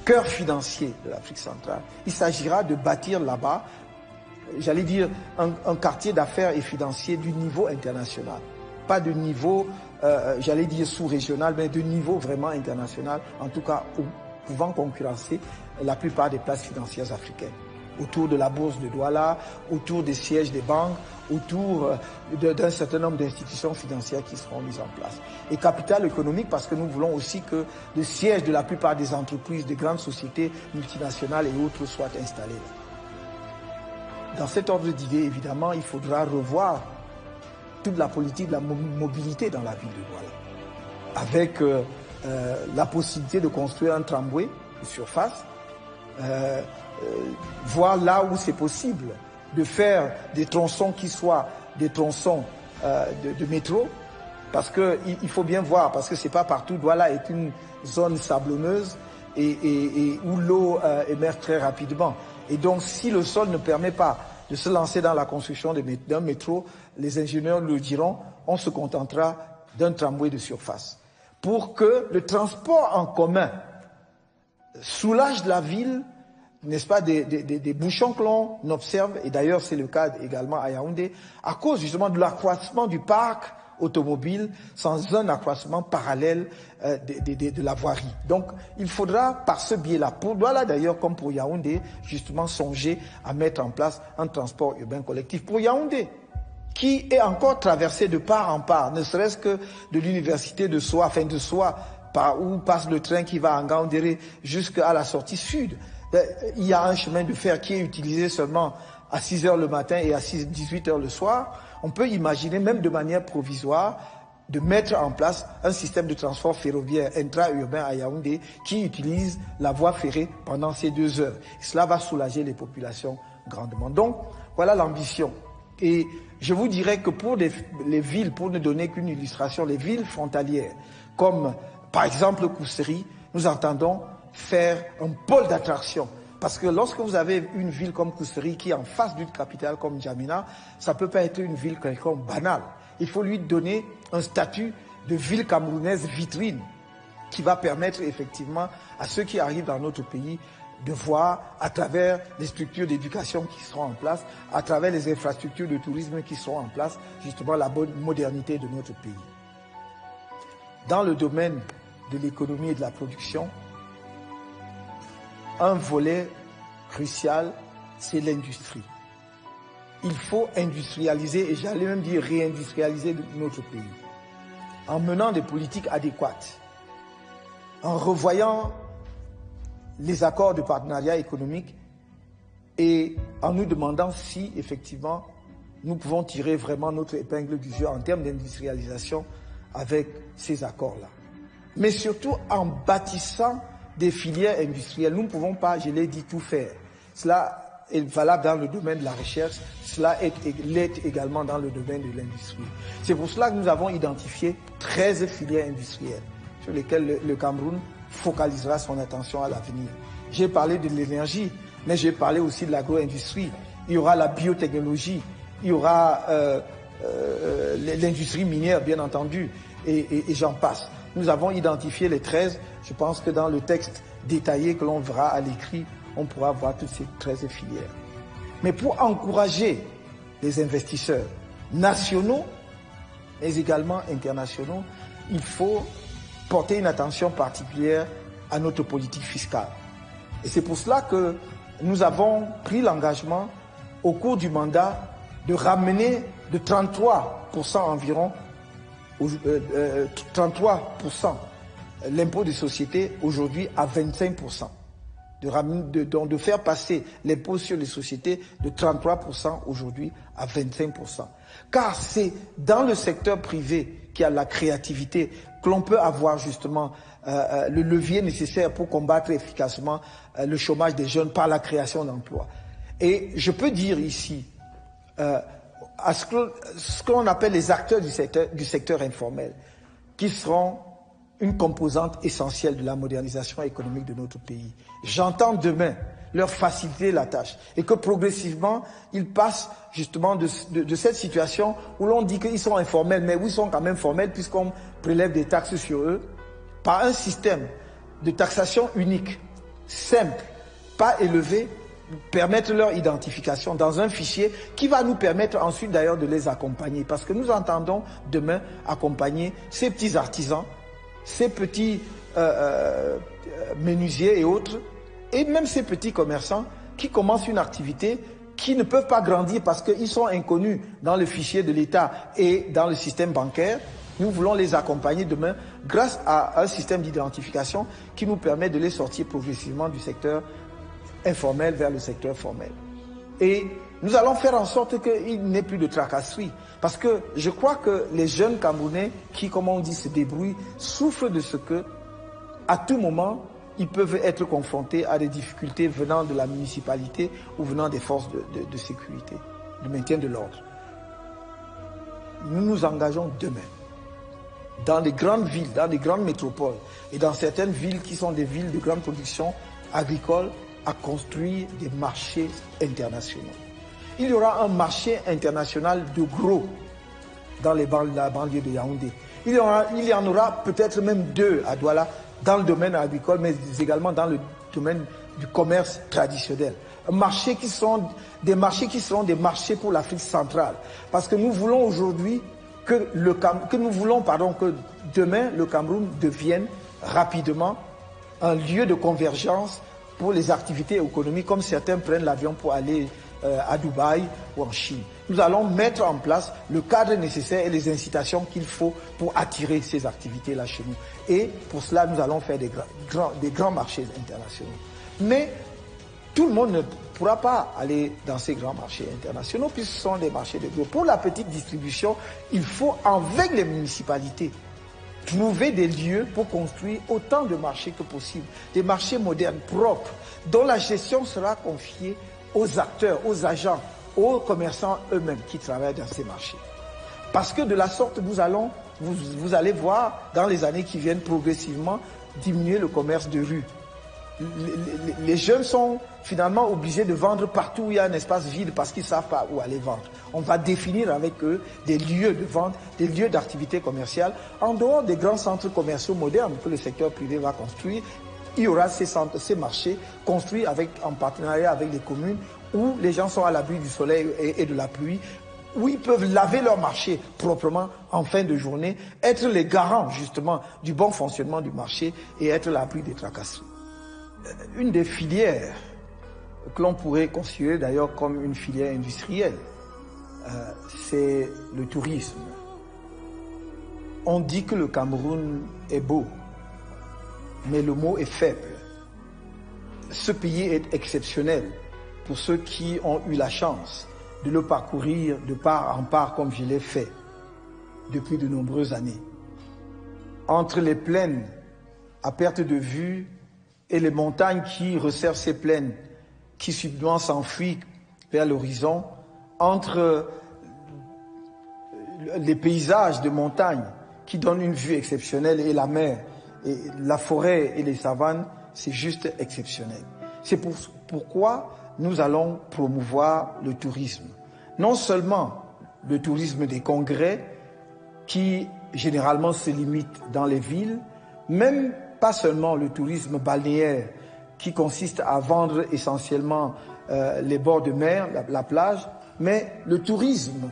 cœur financier de l'Afrique centrale. Il s'agira de bâtir là-bas, j'allais dire, un quartier d'affaires et financier du niveau international. Pas de niveau, j'allais dire sous-régional, mais de niveau vraiment international, en tout cas pouvant concurrencer la plupart des places financières africaines. Autour de la bourse de Douala, autour des sièges des banques, autour d'un certain nombre d'institutions financières qui seront mises en place. Et capital économique parce que nous voulons aussi que le siège de la plupart des entreprises, des grandes sociétés multinationales et autres soient installés là. Dans cet ordre d'idées, évidemment, il faudra revoir toute la politique de la mobilité dans la ville de Douala. Avec la possibilité de construire un tramway de surface, voir là où c'est possible de faire des tronçons qui soient des tronçons de métro Parce qu'il faut bien voir, parce que c'est pas partout. Douala est une zone sablonneuse et où l'eau émerge très rapidement. Et donc, si le sol ne permet pas de se lancer dans la construction d'un métro, les ingénieurs le diront, on se contentera d'un tramway de surface. Pour que le transport en commun soulage la ville, n'est-ce pas, des bouchons que l'on observe, et d'ailleurs c'est le cas également à Yaoundé, à cause justement de l'accroissement du parc automobile sans un accroissement parallèle de la voirie. Donc il faudra par ce biais-là, pour Douala d'ailleurs comme pour Yaoundé, justement songer à mettre en place un transport urbain collectif. Pour Yaoundé, qui est encore traversé de part en part, ne serait-ce que de l'université de Soa, enfin de Soa, par où passe le train qui va à Ngaoundéré jusqu'à la sortie sud. Il y a un chemin de fer qui est utilisé seulement à 6 h le matin et à 18 h le soir. On peut imaginer, même de manière provisoire, de mettre en place un système de transport ferroviaire intra-urbain à Yaoundé qui utilise la voie ferrée pendant ces 2 heures. Et cela va soulager les populations grandement. Donc, voilà l'ambition. Et je vous dirais que pour les villes, pour ne donner qu'une illustration, les villes frontalières, comme par exemple Kousséri, nous entendons faire un pôle d'attraction. Parce que lorsque vous avez une ville comme Kousséri qui est en face d'une capitale comme N'Djamena, ça ne peut pas être une ville quelconque banale. Il faut lui donner un statut de ville camerounaise vitrine qui va permettre effectivement à ceux qui arrivent dans notre pays de voir à travers les structures d'éducation qui seront en place, à travers les infrastructures de tourisme qui seront en place, justement la bonne modernité de notre pays. Dans le domaine de l'économie et de la production, un volet crucial, c'est l'industrie. Il faut industrialiser, et j'allais même dire réindustrialiser notre pays, en menant des politiques adéquates, en revoyant les accords de partenariat économique et en nous demandant si, effectivement, nous pouvons tirer vraiment notre épingle du jeu en termes d'industrialisation avec ces accords-là. Mais surtout en bâtissant des filières industrielles. Nous ne pouvons pas, je l'ai dit, tout faire. Cela est valable dans le domaine de la recherche, cela l'est également dans le domaine de l'industrie. C'est pour cela que nous avons identifié 13 filières industrielles sur lesquelles le Cameroun focalisera son attention à l'avenir. J'ai parlé de l'énergie, mais j'ai parlé aussi de l'agro-industrie. Il y aura la biotechnologie, il y aura l'industrie minière, bien entendu, et j'en passe. Nous avons identifié les 13. Je pense que dans le texte détaillé que l'on verra à l'écrit, on pourra voir toutes ces 13 filières. Mais pour encourager les investisseurs nationaux, mais également internationaux, il faut porter une attention particulière à notre politique fiscale. Et c'est pour cela que nous avons pris l'engagement au cours du mandat de ramener de 33% environ, 33% l'impôt des sociétés aujourd'hui à 25%. De faire passer l'impôt sur les sociétés de 33% aujourd'hui à 25%. Car c'est dans le secteur privé qu'il y a la créativité, que l'on peut avoir justement le levier nécessaire pour combattre efficacement le chômage des jeunes par la création d'emplois. Et je peux dire ici, à ce que l'on appelle les acteurs du secteur informel, qui seront une composante essentielle de la modernisation économique de notre pays. J'entends demain leur faciliter la tâche et que progressivement, ils passent justement de cette situation où l'on dit qu'ils sont informels, mais où ils sont quand même formels puisqu'on prélève des taxes sur eux, par un système de taxation unique, simple, pas élevé, permettre leur identification dans un fichier qui va nous permettre ensuite d'ailleurs de les accompagner. Parce que nous entendons demain accompagner ces petits artisans, ces petits menuisiers et autres, et même ces petits commerçants qui commencent une activité qui ne peuvent pas grandir parce qu'ils sont inconnus dans le fichier de l'État et dans le système bancaire. Nous voulons les accompagner demain grâce à un système d'identification qui nous permet de les sortir progressivement du secteur informel vers le secteur formel. Et nous allons faire en sorte qu'il n'ait plus de tracasseries. Parce que je crois que les jeunes Camerounais qui, comme on dit, se débrouillent, souffrent de ce que, à tout moment, ils peuvent être confrontés à des difficultés venant de la municipalité ou venant des forces de sécurité, de maintien de l'ordre. Nous nous engageons demain dans les grandes villes, dans les grandes métropoles et dans certaines villes qui sont des villes de grande production agricole à construire des marchés internationaux. Il y aura un marché international de gros dans la banlieue de Yaoundé. Il y en aura peut-être même 2 à Douala dans le domaine agricole, mais également dans le domaine du commerce traditionnel. Des marchés qui seront des marchés pour l'Afrique centrale. Parce que nous voulons aujourd'hui que demain le Cameroun devienne rapidement un lieu de convergence pour les activités économiques, comme certains prennent l'avion pour aller à Dubaï ou en Chine. Nous allons mettre en place le cadre nécessaire et les incitations qu'il faut pour attirer ces activités-là chez nous. Et pour cela, nous allons faire des grands marchés internationaux. Mais tout le monde ne pourra pas aller dans ces grands marchés internationaux puisque ce sont des marchés de gros. Pour la petite distribution, il faut, avec les municipalités, trouver des lieux pour construire autant de marchés que possible. Des marchés modernes, propres, dont la gestion sera confiée aux acteurs, aux agents, aux commerçants eux-mêmes qui travaillent dans ces marchés. Parce que de la sorte, vous allez voir dans les années qui viennent progressivement diminuer le commerce de rue. Les jeunes sont finalement obligés de vendre partout où il y a un espace vide parce qu'ils ne savent pas où aller vendre. On va définir avec eux des lieux de vente, des lieux d'activité commerciale en dehors des grands centres commerciaux modernes que le secteur privé va construire. Il y aura ces marchés construits en partenariat avec les communes où les gens sont à l'abri du soleil et de la pluie, où ils peuvent laver leur marché proprement en fin de journée, être les garants justement du bon fonctionnement du marché et être à l'abri des tracasseries. Une des filières que l'on pourrait considérer d'ailleurs comme une filière industrielle, c'est le tourisme. On dit que le Cameroun est beau, mais le mot est faible. Ce pays est exceptionnel pour ceux qui ont eu la chance de le parcourir de part en part comme je l'ai fait depuis de nombreuses années. Entre les plaines à perte de vue et les montagnes qui resserrent ces plaines, qui subitement s'enfuient vers l'horizon, entre les paysages de montagne qui donnent une vue exceptionnelle et la mer, et la forêt et les savanes, c'est juste exceptionnel. C'est pourquoi nous allons promouvoir le tourisme. Non seulement le tourisme des congrès, qui généralement se limite dans les villes, même pas seulement le tourisme balnéaire, qui consiste à vendre essentiellement les bords de mer, la plage, mais le tourisme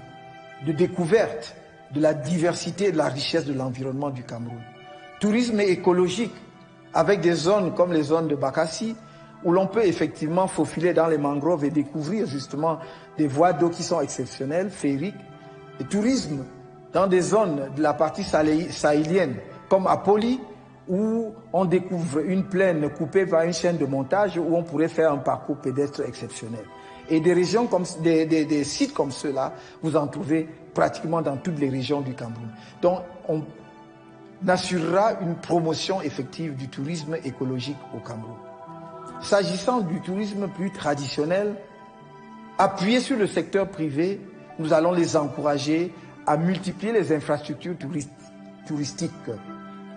de découverte de la diversité et de la richesse de l'environnement du Cameroun. Tourisme écologique, avec des zones comme les zones de Bakassi, où l'on peut effectivement faufiler dans les mangroves et découvrir justement des voies d'eau qui sont exceptionnelles, féeriques. Et tourisme dans des zones de la partie sahélienne, comme à Poli, où on découvre une plaine coupée par une chaîne de montage, où on pourrait faire un parcours pédestre exceptionnel. Et des régions comme des sites comme ceux-là, vous en trouvez pratiquement dans toutes les régions du Cameroun. Donc, on assurera une promotion effective du tourisme écologique au Cameroun. S'agissant du tourisme plus traditionnel, appuyé sur le secteur privé, nous allons les encourager à multiplier les infrastructures touristiques.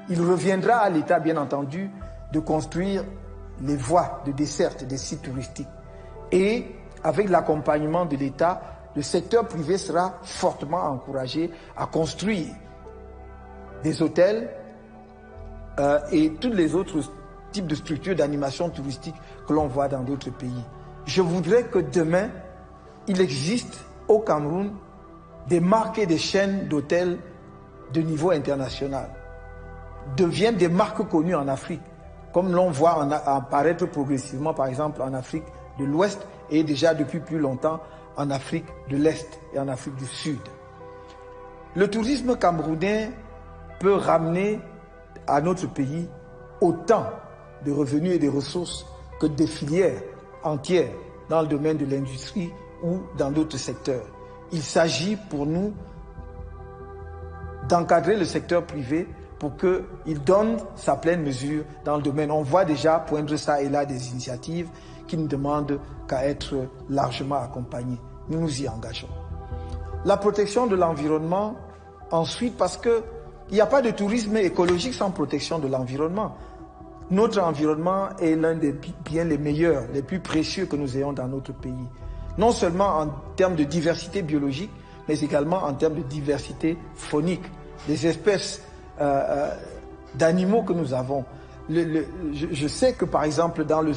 Il reviendra à l'État, bien entendu, de construire les voies de desserte des sites touristiques. Et avec l'accompagnement de l'État, le secteur privé sera fortement encouragé à construire des hôtels et tous les autres types de structures d'animation touristique que l'on voit dans d'autres pays. Je voudrais que demain, il existe au Cameroun des marques et des chaînes d'hôtels de niveau international, deviennent des marques connues en Afrique, comme l'on voit apparaître progressivement, par exemple, en Afrique de l'Ouest et déjà depuis plus longtemps en Afrique de l'Est et en Afrique du Sud. Le tourisme camerounais peut ramener à notre pays autant de revenus et de ressources que des filières entières dans le domaine de l'industrie ou dans d'autres secteurs. Il s'agit pour nous d'encadrer le secteur privé pour qu'il donne sa pleine mesure dans le domaine. On voit déjà poindre ça et là des initiatives qui ne demandent qu'à être largement accompagnées. Nous nous y engageons. La protection de l'environnement, ensuite, parce que Il n'y a pas de tourisme écologique sans protection de l'environnement. Notre environnement est l'un des biens les meilleurs, les plus précieux que nous ayons dans notre pays. Non seulement en termes de diversité biologique, mais également en termes de diversité faunique. Les espèces d'animaux que nous avons. Je sais que par exemple dans le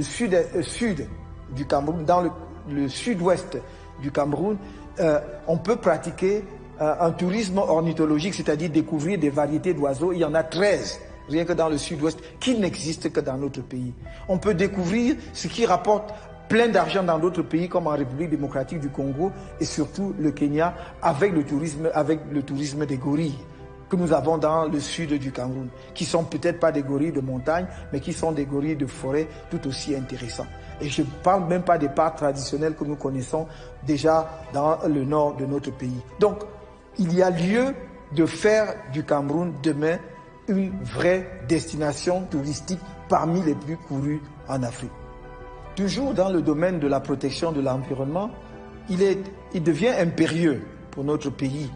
sud du Cameroun, dans le sud-ouest du Cameroun, on peut pratiquer un tourisme ornithologique, c'est-à-dire découvrir des variétés d'oiseaux. Il y en a 13, rien que dans le sud-ouest, qui n'existent que dans notre pays. On peut découvrir ce qui rapporte plein d'argent dans d'autres pays comme en République démocratique du Congo et surtout le Kenya avec le tourisme des gorilles que nous avons dans le sud du Cameroun, qui sont peut-être pas des gorilles de montagne, mais qui sont des gorilles de forêt tout aussi intéressants. Et je ne parle même pas des parcs traditionnels que nous connaissons déjà dans le nord de notre pays. Donc, il y a lieu de faire du Cameroun demain une vraie destination touristique parmi les plus courues en Afrique. Toujours dans le domaine de la protection de l'environnement, il devient impérieux pour notre pays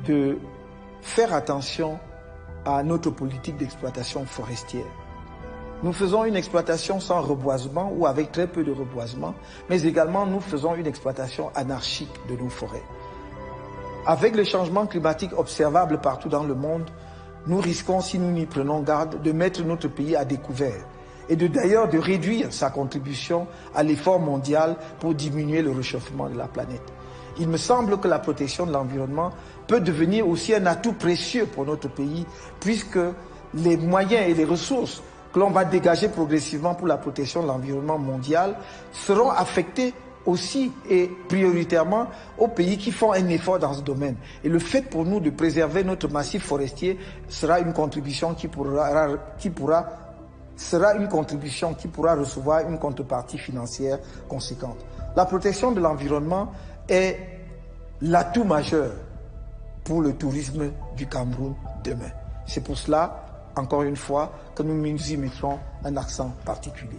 de faire attention à notre politique d'exploitation forestière. Nous faisons une exploitation sans reboisement ou avec très peu de reboisement, mais également nous faisons une exploitation anarchique de nos forêts. Avec le changement climatique observable partout dans le monde, nous risquons, si nous n'y prenons garde, de mettre notre pays à découvert et d'ailleurs de réduire sa contribution à l'effort mondial pour diminuer le réchauffement de la planète. Il me semble que la protection de l'environnement peut devenir aussi un atout précieux pour notre pays, puisque les moyens et les ressources que l'on va dégager progressivement pour la protection de l'environnement mondial seront affectés aussi et prioritairement aux pays qui font un effort dans ce domaine. Et le fait pour nous de préserver notre massif forestier sera une contribution qui pourra recevoir une contrepartie financière conséquente. La protection de l'environnement est l'atout majeur pour le tourisme du Cameroun demain. C'est pour cela, encore une fois, que nous y mettrons un accent particulier.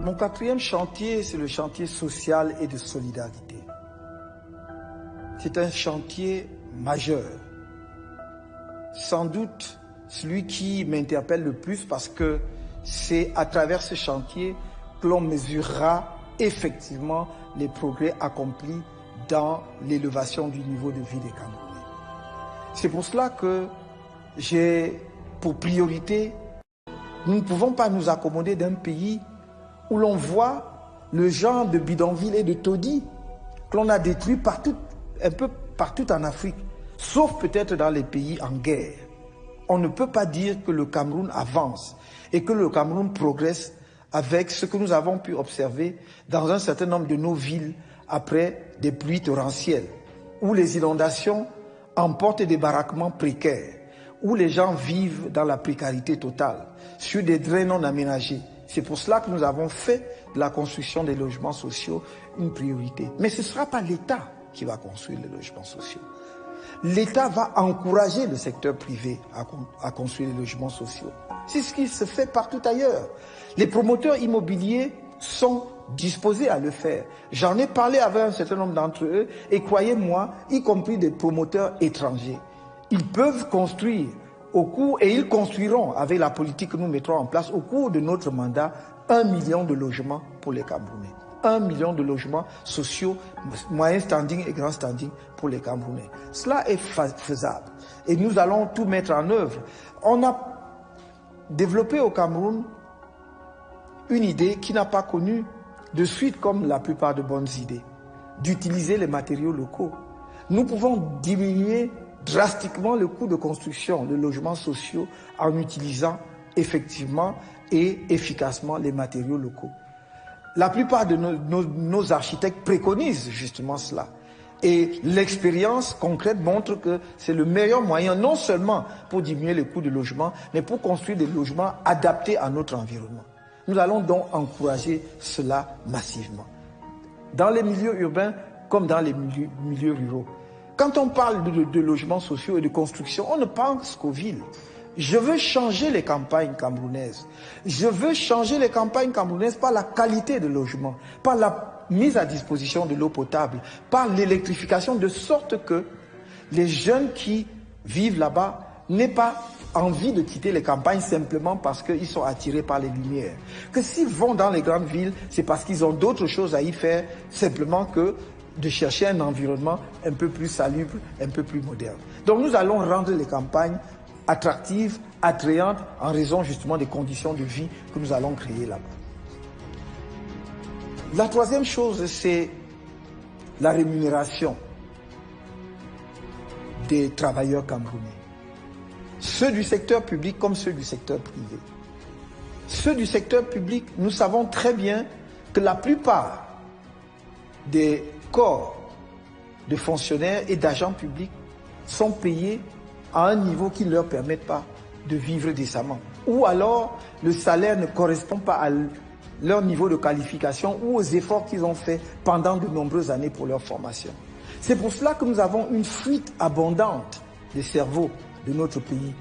Mon quatrième chantier, c'est le chantier social et de solidarité. C'est un chantier majeur. Sans doute celui qui m'interpelle le plus parce que c'est à travers ce chantier que l'on mesurera effectivement les progrès accomplis dans l'élévation du niveau de vie des Camerounais. C'est pour cela que j'ai pour priorité, nous ne pouvons pas nous accommoder d'un pays où l'on voit le genre de bidonville et de taudis que l'on a détruit partout, un peu partout en Afrique, sauf peut-être dans les pays en guerre. On ne peut pas dire que le Cameroun avance et que le Cameroun progresse avec ce que nous avons pu observer dans un certain nombre de nos villes après des pluies torrentielles, où les inondations emportent des baraquements précaires, où les gens vivent dans la précarité totale, sur des drains non aménagés. C'est pour cela que nous avons fait de la construction des logements sociaux une priorité. Mais ce ne sera pas l'État qui va construire les logements sociaux. L'État va encourager le secteur privé à construire les logements sociaux. C'est ce qui se fait partout ailleurs. Les promoteurs immobiliers sont disposés à le faire. J'en ai parlé avec un certain nombre d'entre eux et croyez-moi, y compris des promoteurs étrangers, ils peuvent construire et ils construiront avec la politique que nous mettrons en place au cours de notre mandat 1 million de logements pour les Camerounais. 1 million de logements sociaux, moyen standing et grand standing pour les Camerounais. Cela est faisable et nous allons tout mettre en œuvre. On a développé au Cameroun une idée qui n'a pas connu de suite comme la plupart de bonnes idées, d'utiliser les matériaux locaux. Nous pouvons diminuer drastiquement le coût de construction de logements sociaux en utilisant effectivement et efficacement les matériaux locaux. La plupart de nos architectes préconisent justement cela. Et l'expérience concrète montre que c'est le meilleur moyen non seulement pour diminuer le coût de logement, mais pour construire des logements adaptés à notre environnement. Nous allons donc encourager cela massivement. Dans les milieux urbains comme dans les milieux ruraux. Quand on parle de logements sociaux et de construction, on ne pense qu'aux villes. Je veux changer les campagnes camerounaises. Je veux changer les campagnes camerounaises par la qualité de logement, par la mise à disposition de l'eau potable, par l'électrification, de sorte que les jeunes qui vivent là-bas n'aient pas envie de quitter les campagnes simplement parce qu'ils sont attirés par les lumières. Que s'ils vont dans les grandes villes, c'est parce qu'ils ont d'autres choses à y faire, simplement que de chercher un environnement un peu plus salubre, un peu plus moderne. Donc nous allons rendre les campagnes attractives, attrayantes, en raison justement des conditions de vie que nous allons créer là-bas. La troisième chose, c'est la rémunération des travailleurs camerounais. Ceux du secteur public comme ceux du secteur privé. Ceux du secteur public, nous savons très bien que la plupart des corps de fonctionnaires et d'agents publics sont payés à un niveau qui ne leur permet pas de vivre décemment. Ou alors, le salaire ne correspond pas à leur niveau de qualification ou aux efforts qu'ils ont faits pendant de nombreuses années pour leur formation. C'est pour cela que nous avons une fuite abondante des cerveaux de notre pays.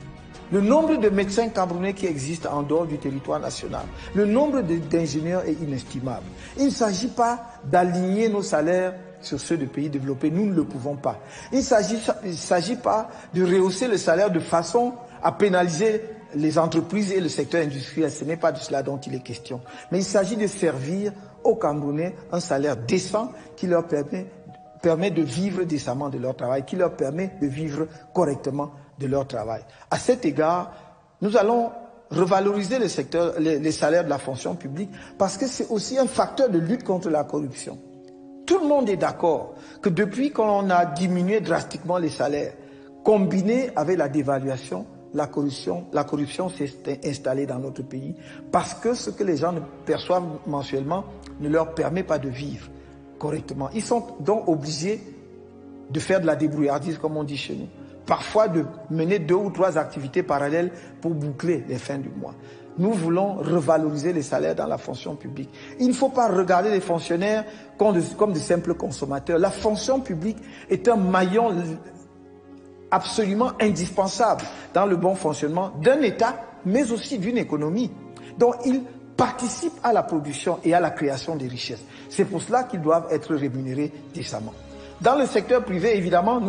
Le nombre de médecins camerounais qui existent en dehors du territoire national, le nombre d'ingénieurs est inestimable. Il ne s'agit pas d'aligner nos salaires sur ceux de pays développés, nous ne le pouvons pas. Il ne s'agit pas de rehausser le salaire de façon à pénaliser les entreprises et le secteur industriel, ce n'est pas de cela dont il est question. Mais il s'agit de servir aux Camerounais un salaire décent qui leur permet de vivre décemment de leur travail, qui leur permet de vivre correctement de leur travail. À cet égard, nous allons revaloriser les salaires de la fonction publique parce que c'est aussi un facteur de lutte contre la corruption. Tout le monde est d'accord que depuis qu'on a diminué drastiquement les salaires, combiné avec la dévaluation, la corruption s'est installée dans notre pays parce que ce que les gens perçoivent mensuellement ne leur permet pas de vivre correctement. Ils sont donc obligés de faire de la débrouillardise, comme on dit chez nous. Parfois de mener 2 ou 3 activités parallèles pour boucler les fins du mois. Nous voulons revaloriser les salaires dans la fonction publique. Il ne faut pas regarder les fonctionnaires comme de simples consommateurs. La fonction publique est un maillon absolument indispensable dans le bon fonctionnement d'un État, mais aussi d'une économie. Donc, ils participent à la production et à la création des richesses. C'est pour cela qu'ils doivent être rémunérés décemment. Dans le secteur privé, évidemment,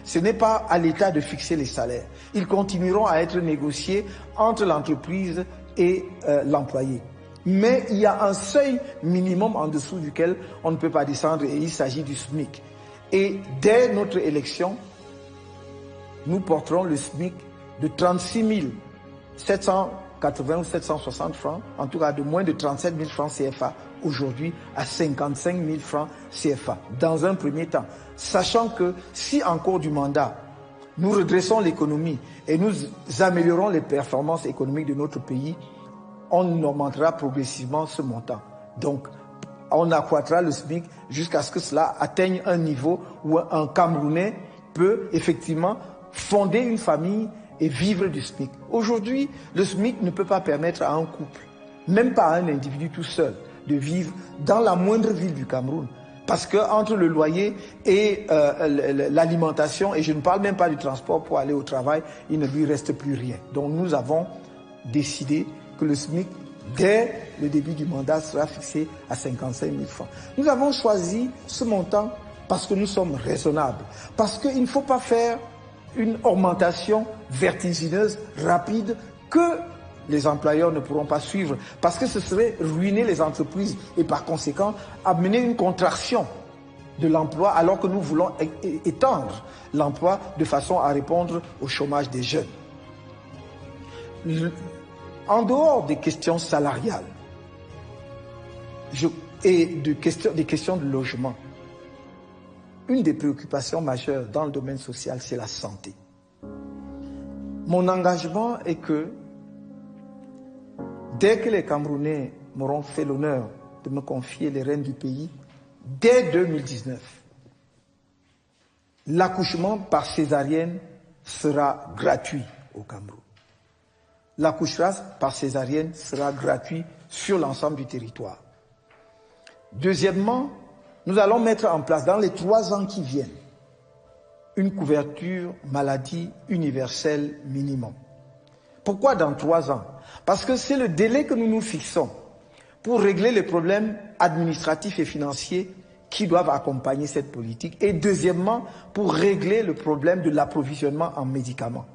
ce n'est pas à l'État de fixer les salaires. Ils continueront à être négociés entre l'entreprise et l'employé. Mais il y a un seuil minimum en dessous duquel on ne peut pas descendre et il s'agit du SMIC. Et dès notre élection, nous porterons le SMIC de 36 780 ou 760 francs, en tout cas de moins de 37 000 francs CFA aujourd'hui à 55 000 francs CFA dans un premier temps. Sachant que si en cours du mandat, nous redressons l'économie et nous améliorons les performances économiques de notre pays, on augmentera progressivement ce montant. Donc, on accroîtra le SMIC jusqu'à ce que cela atteigne un niveau où un Camerounais peut effectivement fonder une famille et vivre du SMIC. Aujourd'hui, le SMIC ne peut pas permettre à un couple, même pas à un individu tout seul, de vivre dans la moindre ville du Cameroun. Parce que entre le loyer et l'alimentation, et je ne parle même pas du transport pour aller au travail, il ne lui reste plus rien. Donc nous avons décidé que le SMIC, dès le début du mandat, sera fixé à 55 000 francs. Nous avons choisi ce montant parce que nous sommes raisonnables. Parce qu'il ne faut pas faire une augmentation vertigineuse, rapide, que les employeurs ne pourront pas suivre, parce que ce serait ruiner les entreprises et par conséquent amener une contraction de l'emploi alors que nous voulons étendre l'emploi de façon à répondre au chômage des jeunes. En dehors des questions salariales et des questions de logement, une des préoccupations majeures dans le domaine social, c'est la santé. Mon engagement est que dès que les Camerounais m'auront fait l'honneur de me confier les rênes du pays, dès 2019, l'accouchement par césarienne sera gratuit au Cameroun. L'accouchement par césarienne sera gratuit sur l'ensemble du territoire. Deuxièmement, nous allons mettre en place dans les 3 ans qui viennent une couverture maladie universelle minimum. Pourquoi dans 3 ans? Parce que c'est le délai que nous nous fixons pour régler les problèmes administratifs et financiers qui doivent accompagner cette politique. Et deuxièmement, pour régler le problème de l'approvisionnement en médicaments.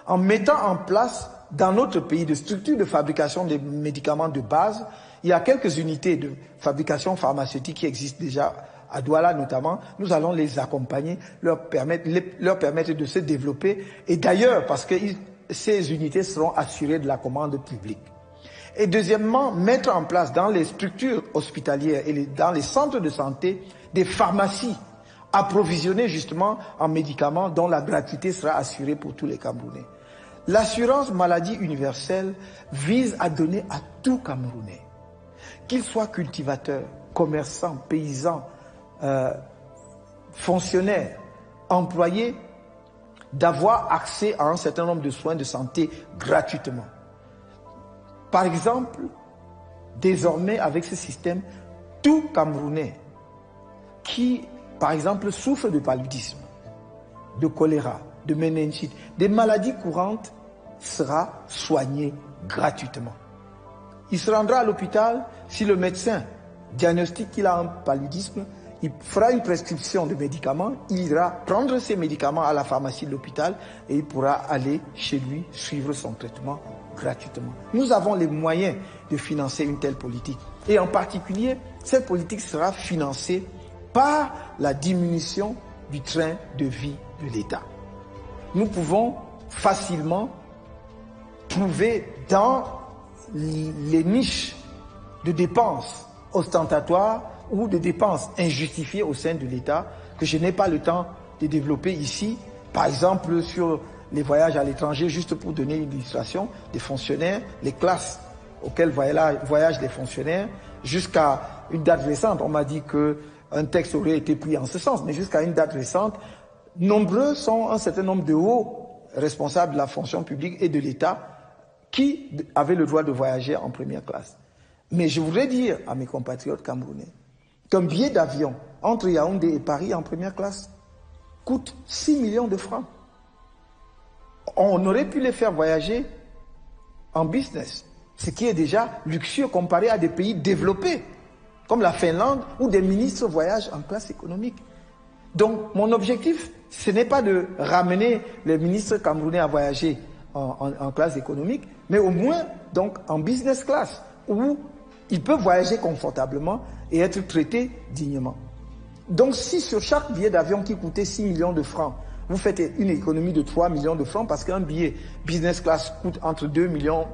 En mettant en place dans notre pays des structures de fabrication des médicaments de base, il y a quelques unités de fabrication pharmaceutique qui existent déjà à Douala notamment. Nous allons les accompagner, leur permettre de se développer. Et d'ailleurs, parce que ces unités seront assurées de la commande publique. Et deuxièmement, mettre en place dans les structures hospitalières et dans les centres de santé des pharmacies approvisionnées justement en médicaments dont la gratuité sera assurée pour tous les Camerounais. L'assurance maladie universelle vise à donner à tout Camerounais, qu'il soit cultivateur, commerçant, paysan, fonctionnaire, employé, d'avoir accès à un certain nombre de soins de santé gratuitement. Par exemple, désormais avec ce système, tout Camerounais qui, par exemple, souffre de paludisme, de choléra, de méningite, des maladies courantes, sera soigné gratuitement. Il se rendra à l'hôpital, si le médecin diagnostique qu'il a un paludisme, il fera une prescription de médicaments, il ira prendre ses médicaments à la pharmacie de l'hôpital et il pourra aller chez lui suivre son traitement gratuitement. Nous avons les moyens de financer une telle politique. Et en particulier, cette politique sera financée par la diminution du train de vie de l'État. Nous pouvons facilement trouver dans les niches de dépenses ostentatoires ou de dépenses injustifiées au sein de l'État que je n'ai pas le temps de développer ici. Par exemple, sur les voyages à l'étranger, juste pour donner une illustration, des fonctionnaires, les classes auxquelles voyagent les fonctionnaires, jusqu'à une date récente, on m'a dit qu'un texte aurait été pris en ce sens, mais jusqu'à une date récente, nombreux sont un certain nombre de hauts responsables de la fonction publique et de l'État qui avaient le droit de voyager en première classe. Mais je voudrais dire à mes compatriotes camerounais qu'un billet d'avion entre Yaoundé et Paris en première classe coûte 6 millions de francs. On aurait pu les faire voyager en business, ce qui est déjà luxueux comparé à des pays développés, comme la Finlande, où des ministres voyagent en classe économique. Donc, mon objectif, ce n'est pas de ramener les ministres camerounais à voyager en classe économique, mais au moins donc en business class, où ils peuvent voyager confortablement et être traités dignement. Donc, si sur chaque billet d'avion qui coûtait 6 millions de francs, vous faites une économie de 3 millions de francs, parce qu'un billet business class coûte entre 2,8 millions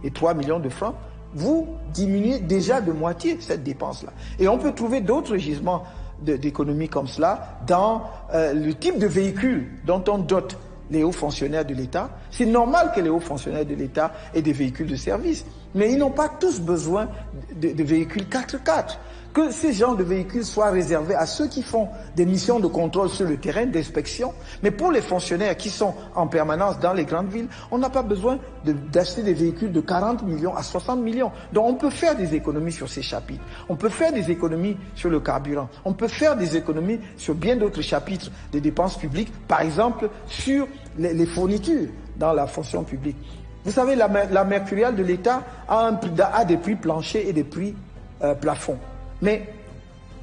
et 3 millions de francs, vous diminuez déjà de moitié cette dépense-là. Et on peut trouver d'autres gisements d'économie comme cela dans le type de véhicule dont on dote les hauts fonctionnaires de l'État. C'est normal que les hauts fonctionnaires de l'État aient des véhicules de service, mais ils n'ont pas tous besoin de véhicules 4x4. Que ces genres de véhicules soient réservés à ceux qui font des missions de contrôle sur le terrain, d'inspection. Mais pour les fonctionnaires qui sont en permanence dans les grandes villes, on n'a pas besoin d'acheter des véhicules de 40 millions à 60 millions. Donc on peut faire des économies sur ces chapitres. On peut faire des économies sur le carburant. On peut faire des économies sur bien d'autres chapitres des dépenses publiques, par exemple sur les fournitures dans la fonction publique. Vous savez, la mercuriale de l'État a des prix planchers et des prix plafonds. Mais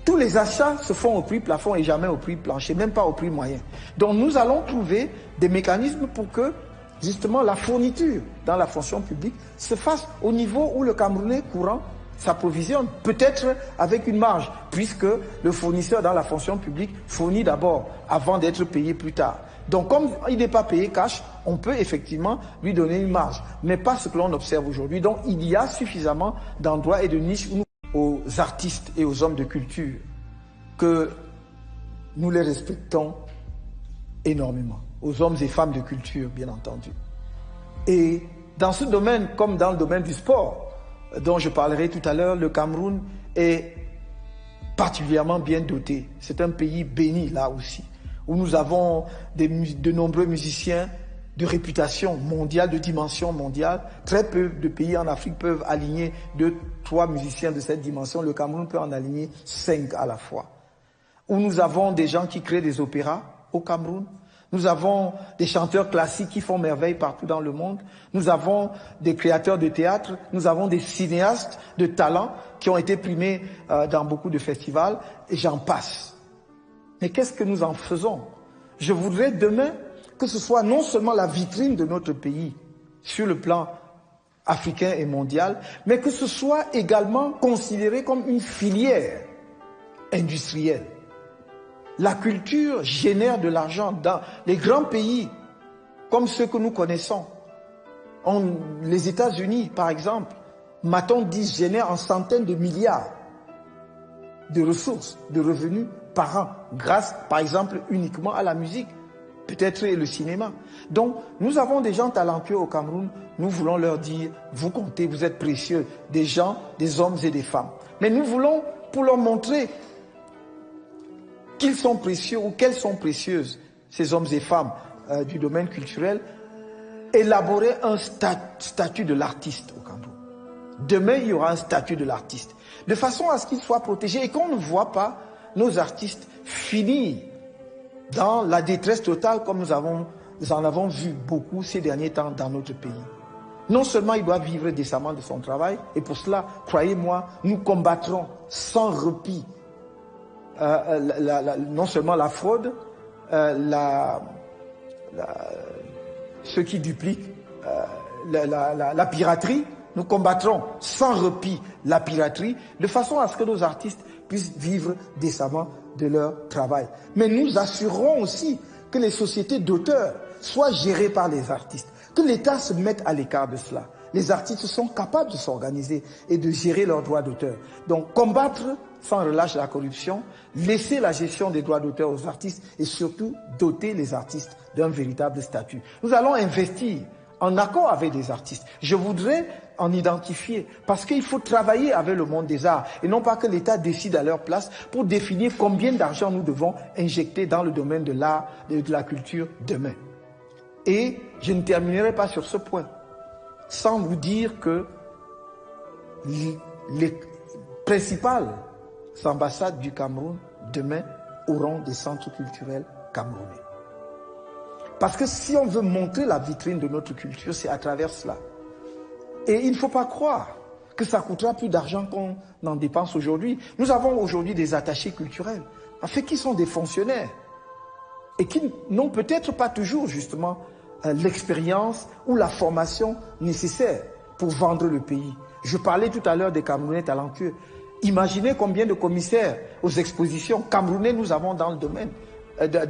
tous les achats se font au prix plafond et jamais au prix plancher, même pas au prix moyen. Donc nous allons trouver des mécanismes pour que justement la fourniture dans la fonction publique se fasse au niveau où le Camerounais courant s'approvisionne, peut-être avec une marge, puisque le fournisseur dans la fonction publique fournit d'abord avant d'être payé plus tard. Donc comme il n'est pas payé cash, on peut effectivement lui donner une marge, mais pas ce que l'on observe aujourd'hui. Donc il y a suffisamment d'endroits et de niches où aux artistes et aux hommes de culture que nous les respectons énormément, aux hommes et femmes de culture bien entendu. Et dans ce domaine, comme dans le domaine du sport, dont je parlerai tout à l'heure, le Cameroun est particulièrement bien doté. C'est un pays béni là aussi, où nous avons de nombreux musiciens de réputation mondiale, de dimension mondiale. Très peu de pays en Afrique peuvent aligner 2-3 musiciens de cette dimension. Le Cameroun peut en aligner 5 à la fois. Où nous avons des gens qui créent des opéras au Cameroun, Nous avons des chanteurs classiques qui font merveille partout dans le monde. Nous avons des créateurs de théâtre. Nous avons des cinéastes de talent qui ont été primés dans beaucoup de festivals. Et j'en passe. Mais qu'est-ce que nous en faisons? Je voudrais demain que ce soit non seulement la vitrine de notre pays sur le plan africain et mondial, mais que ce soit également considéré comme une filière industrielle. La culture génère de l'argent dans les grands pays comme ceux que nous connaissons. Les États-Unis, par exemple, m'a-t-on dit, génèrent en centaines de milliards de ressources, de revenus par an, grâce, par exemple, uniquement à la musique, peut-être le cinéma. Donc, nous avons des gens talentueux au Cameroun, nous voulons leur dire, vous comptez, vous êtes précieux, des gens, des hommes et des femmes. Mais nous voulons, pour leur montrer qu'ils sont précieux ou qu'elles sont précieuses, ces hommes et femmes du domaine culturel, élaborer un statut de l'artiste au Cameroun. Demain, il y aura un statut de l'artiste, de façon à ce qu'il soit protégé et qu'on ne voit pas nos artistes finir dans la détresse totale comme nous en avons vu beaucoup ces derniers temps dans notre pays. Non seulement il doit vivre décemment de son travail, et pour cela, croyez-moi, nous combattrons sans répit non seulement la fraude, ceux qui dupliquent, la piraterie. Nous combattrons sans répit la piraterie, de façon à ce que nos artistes puissent vivre décemment de leur travail. Mais nous assurerons aussi que les sociétés d'auteurs soient gérées par les artistes, que l'État se mette à l'écart de cela. Les artistes sont capables de s'organiser et de gérer leurs droits d'auteur. Donc combattre sans relâche la corruption, laisser la gestion des droits d'auteur aux artistes et surtout doter les artistes d'un véritable statut. Nous allons investir en accord avec les artistes. Je voudrais en identifier, parce qu'il faut travailler avec le monde des arts et non pas que l'État décide à leur place pour définir combien d'argent nous devons injecter dans le domaine de l'art et de la culture demain. Et je ne terminerai pas sur ce point sans vous dire que les principales ambassades du Cameroun demain auront des centres culturels camerounais. Parce que si on veut montrer la vitrine de notre culture, c'est à travers cela. Et il ne faut pas croire que ça coûtera plus d'argent qu'on en dépense aujourd'hui. Nous avons aujourd'hui des attachés culturels, en fait, qui sont des fonctionnaires et qui n'ont peut-être pas toujours, justement, l'expérience ou la formation nécessaire pour vendre le pays. Je parlais tout à l'heure des Camerounais talentueux. Imaginez combien de commissaires aux expositions camerounais nous avons dans le domaine,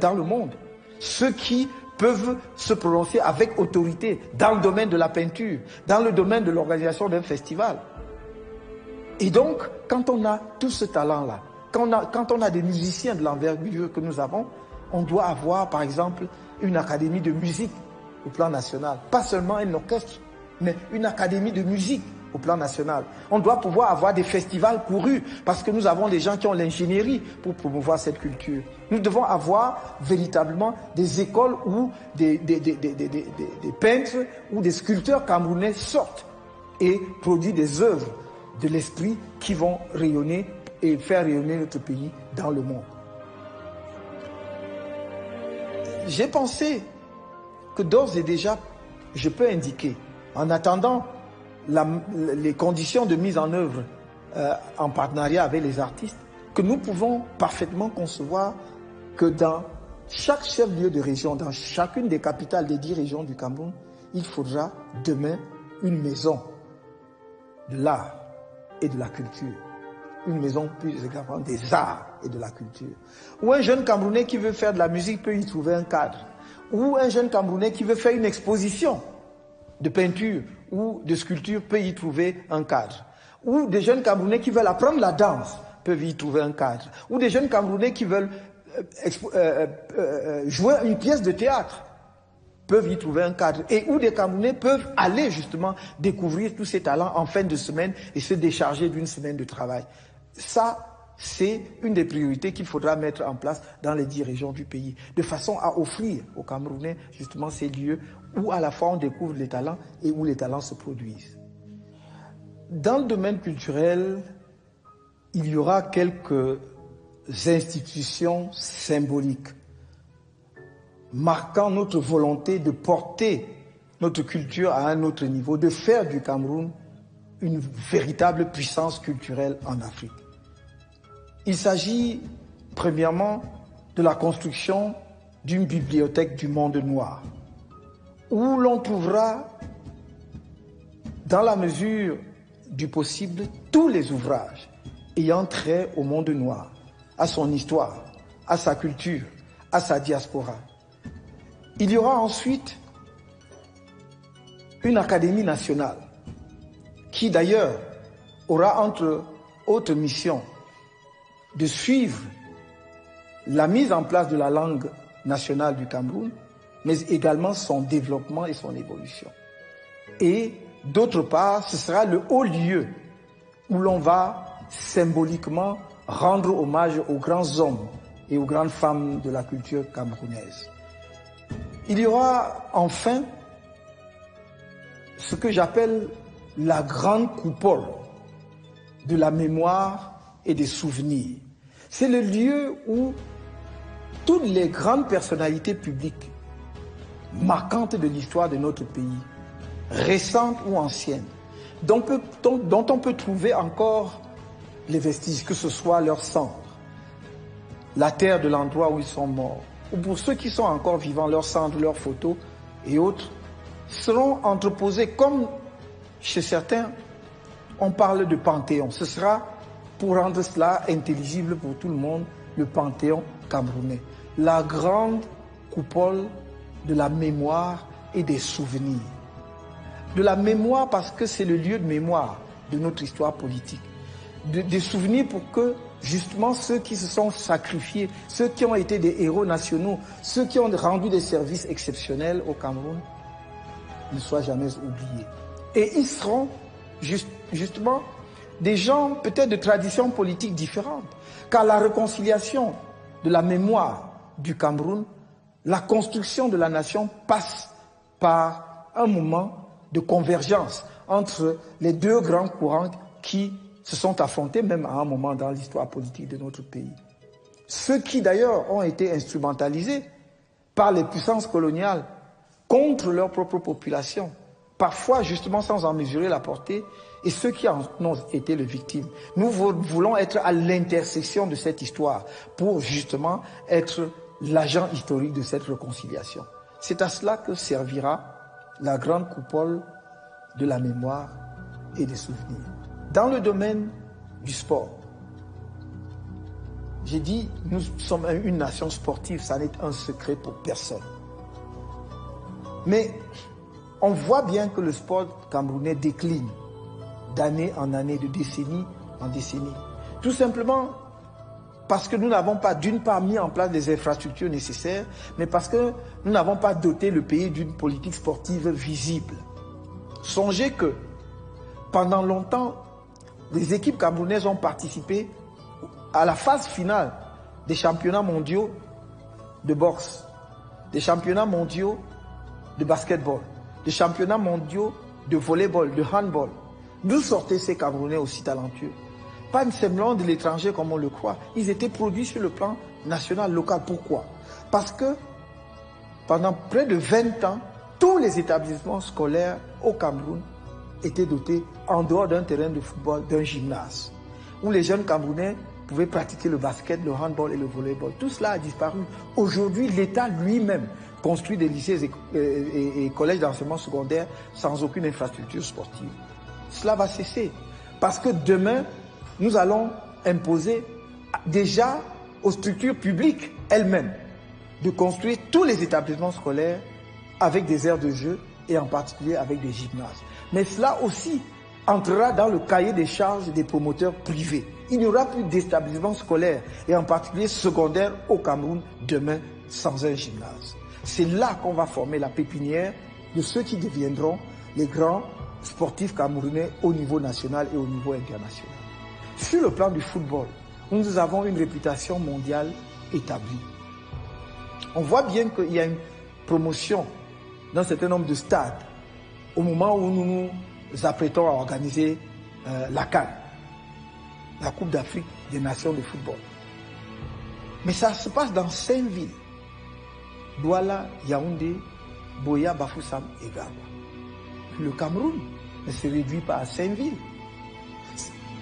dans le monde. Ceux qui peuvent se prononcer avec autorité dans le domaine de la peinture, dans le domaine de l'organisation d'un festival. Et donc, quand on a tout ce talent-là, quand on a des musiciens de l'envergure que nous avons, on doit avoir, par exemple, une académie de musique au plan national. Pas seulement un orchestre, mais une académie de musique au plan national. On doit pouvoir avoir des festivals courus parce que nous avons des gens qui ont l'ingénierie pour promouvoir cette culture. Nous devons avoir véritablement des écoles où des peintres ou des sculpteurs camerounais sortent et produisent des œuvres de l'esprit qui vont rayonner et faire rayonner notre pays dans le monde. J'ai pensé que d'ores et déjà, je peux indiquer, en attendant les conditions de mise en œuvre en partenariat avec les artistes, que nous pouvons parfaitement concevoir que dans chaque chef-lieu de région, dans chacune des capitales des 10 régions du Cameroun, il faudra demain une maison de l'art et de la culture. Une maison plus exactement des arts et de la culture. Où un jeune Camerounais qui veut faire de la musique peut y trouver un cadre. Ou un jeune Camerounais qui veut faire une exposition de peinture ou de sculpture peut y trouver un cadre. Ou des jeunes Camerounais qui veulent apprendre la danse peuvent y trouver un cadre. Ou des jeunes Camerounais qui veulent jouer une pièce de théâtre peuvent y trouver un cadre. Et où des Camerounais peuvent aller justement découvrir tous ces talents en fin de semaine et se décharger d'une semaine de travail. Ça, c'est une des priorités qu'il faudra mettre en place dans les 10 régions du pays, de façon à offrir aux Camerounais justement ces lieux où à la fois on découvre les talents et où les talents se produisent. Dans le domaine culturel, il y aura quelques institutions symboliques. marquant notre volonté de porter notre culture à un autre niveau, de faire du Cameroun une véritable puissance culturelle en Afrique. Il s'agit, premièrement, de la construction d'une bibliothèque du monde noir, où l'on trouvera, dans la mesure du possible, tous les ouvrages ayant trait au monde noir, à son histoire, à sa culture, à sa diaspora. Il y aura ensuite une académie nationale qui d'ailleurs aura entre autres missions de suivre la mise en place de la langue nationale du Cameroun, mais également son développement et son évolution. Et d'autre part, ce sera le haut lieu où l'on va symboliquement rendre hommage aux grands hommes et aux grandes femmes de la culture camerounaise. Il y aura enfin ce que j'appelle la grande coupole de la mémoire et des souvenirs. C'est le lieu où toutes les grandes personnalités publiques marquantes de l'histoire de notre pays, récentes ou anciennes, dont on peut trouver encore les vestiges, que ce soit leur cendre, la terre de l'endroit où ils sont morts, ou pour ceux qui sont encore vivants, leurs cendres, leurs photos et autres, seront entreposés comme chez certains, on parle de panthéon. Ce sera, pour rendre cela intelligible pour tout le monde, le panthéon camerounais. La grande coupole de la mémoire et des souvenirs. De la mémoire parce que c'est le lieu de mémoire de notre histoire politique. Des souvenirs pour que, justement, ceux qui se sont sacrifiés, ceux qui ont été des héros nationaux, ceux qui ont rendu des services exceptionnels au Cameroun, ne soient jamais oubliés. Et ils seront, justement, des gens peut-être de traditions politiques différentes. Car la réconciliation de la mémoire du Cameroun, la construction de la nation passe par un moment de convergence entre les deux grands courants qui se sont affrontés même à un moment dans l'histoire politique de notre pays. Ceux qui d'ailleurs ont été instrumentalisés par les puissances coloniales contre leur propre population, parfois justement sans en mesurer la portée, et ceux qui en ont été les victimes. Nous voulons être à l'intersection de cette histoire pour justement être l'agent historique de cette réconciliation. C'est à cela que servira la grande coupole de la mémoire et des souvenirs. Dans le domaine du sport, j'ai dit, nous sommes une nation sportive, ça n'est un secret pour personne. Mais on voit bien que le sport camerounais décline d'année en année, de décennie en décennie. Tout simplement parce que nous n'avons pas, d'une part, mis en place les infrastructures nécessaires, mais parce que nous n'avons pas doté le pays d'une politique sportive visible. Songez que, pendant longtemps, les équipes camerounaises ont participé à la phase finale des championnats mondiaux de boxe, des championnats mondiaux de basketball, des championnats mondiaux de volleyball, de handball. D'où sortaient ces Camerounais aussi talentueux? Pas seulement de l'étranger comme on le croit. Ils étaient produits sur le plan national, local. Pourquoi? Parce que pendant près de 20 ans, tous les établissements scolaires au Cameroun étaient dotés, en dehors d'un terrain de football, d'un gymnase, où les jeunes Camerounais pouvaient pratiquer le basket, le handball et le volleyball. Tout cela a disparu. Aujourd'hui, l'État lui-même construit des lycées et collèges d'enseignement secondaire sans aucune infrastructure sportive. Cela va cesser. Parce que demain, nous allons imposer déjà aux structures publiques elles-mêmes de construire tous les établissements scolaires avec des aires de jeu et en particulier avec des gymnases. Mais cela aussi entrera dans le cahier des charges des promoteurs privés. Il n'y aura plus d'établissements scolaires et en particulier secondaires au Cameroun demain sans un gymnase. C'est là qu'on va former la pépinière de ceux qui deviendront les grands sportifs camerounais au niveau national et au niveau international. Sur le plan du football, nous avons une réputation mondiale établie. On voit bien qu'il y a une promotion d'un certain nombre de stades au moment où nous nous apprêtons à organiser la CAN, la Coupe d'Afrique des Nations de football. Mais ça se passe dans 5 villes. Douala, Yaoundé, Boya, Bafoussam et Gaba. Le Cameroun ne se réduit pas à 5 villes.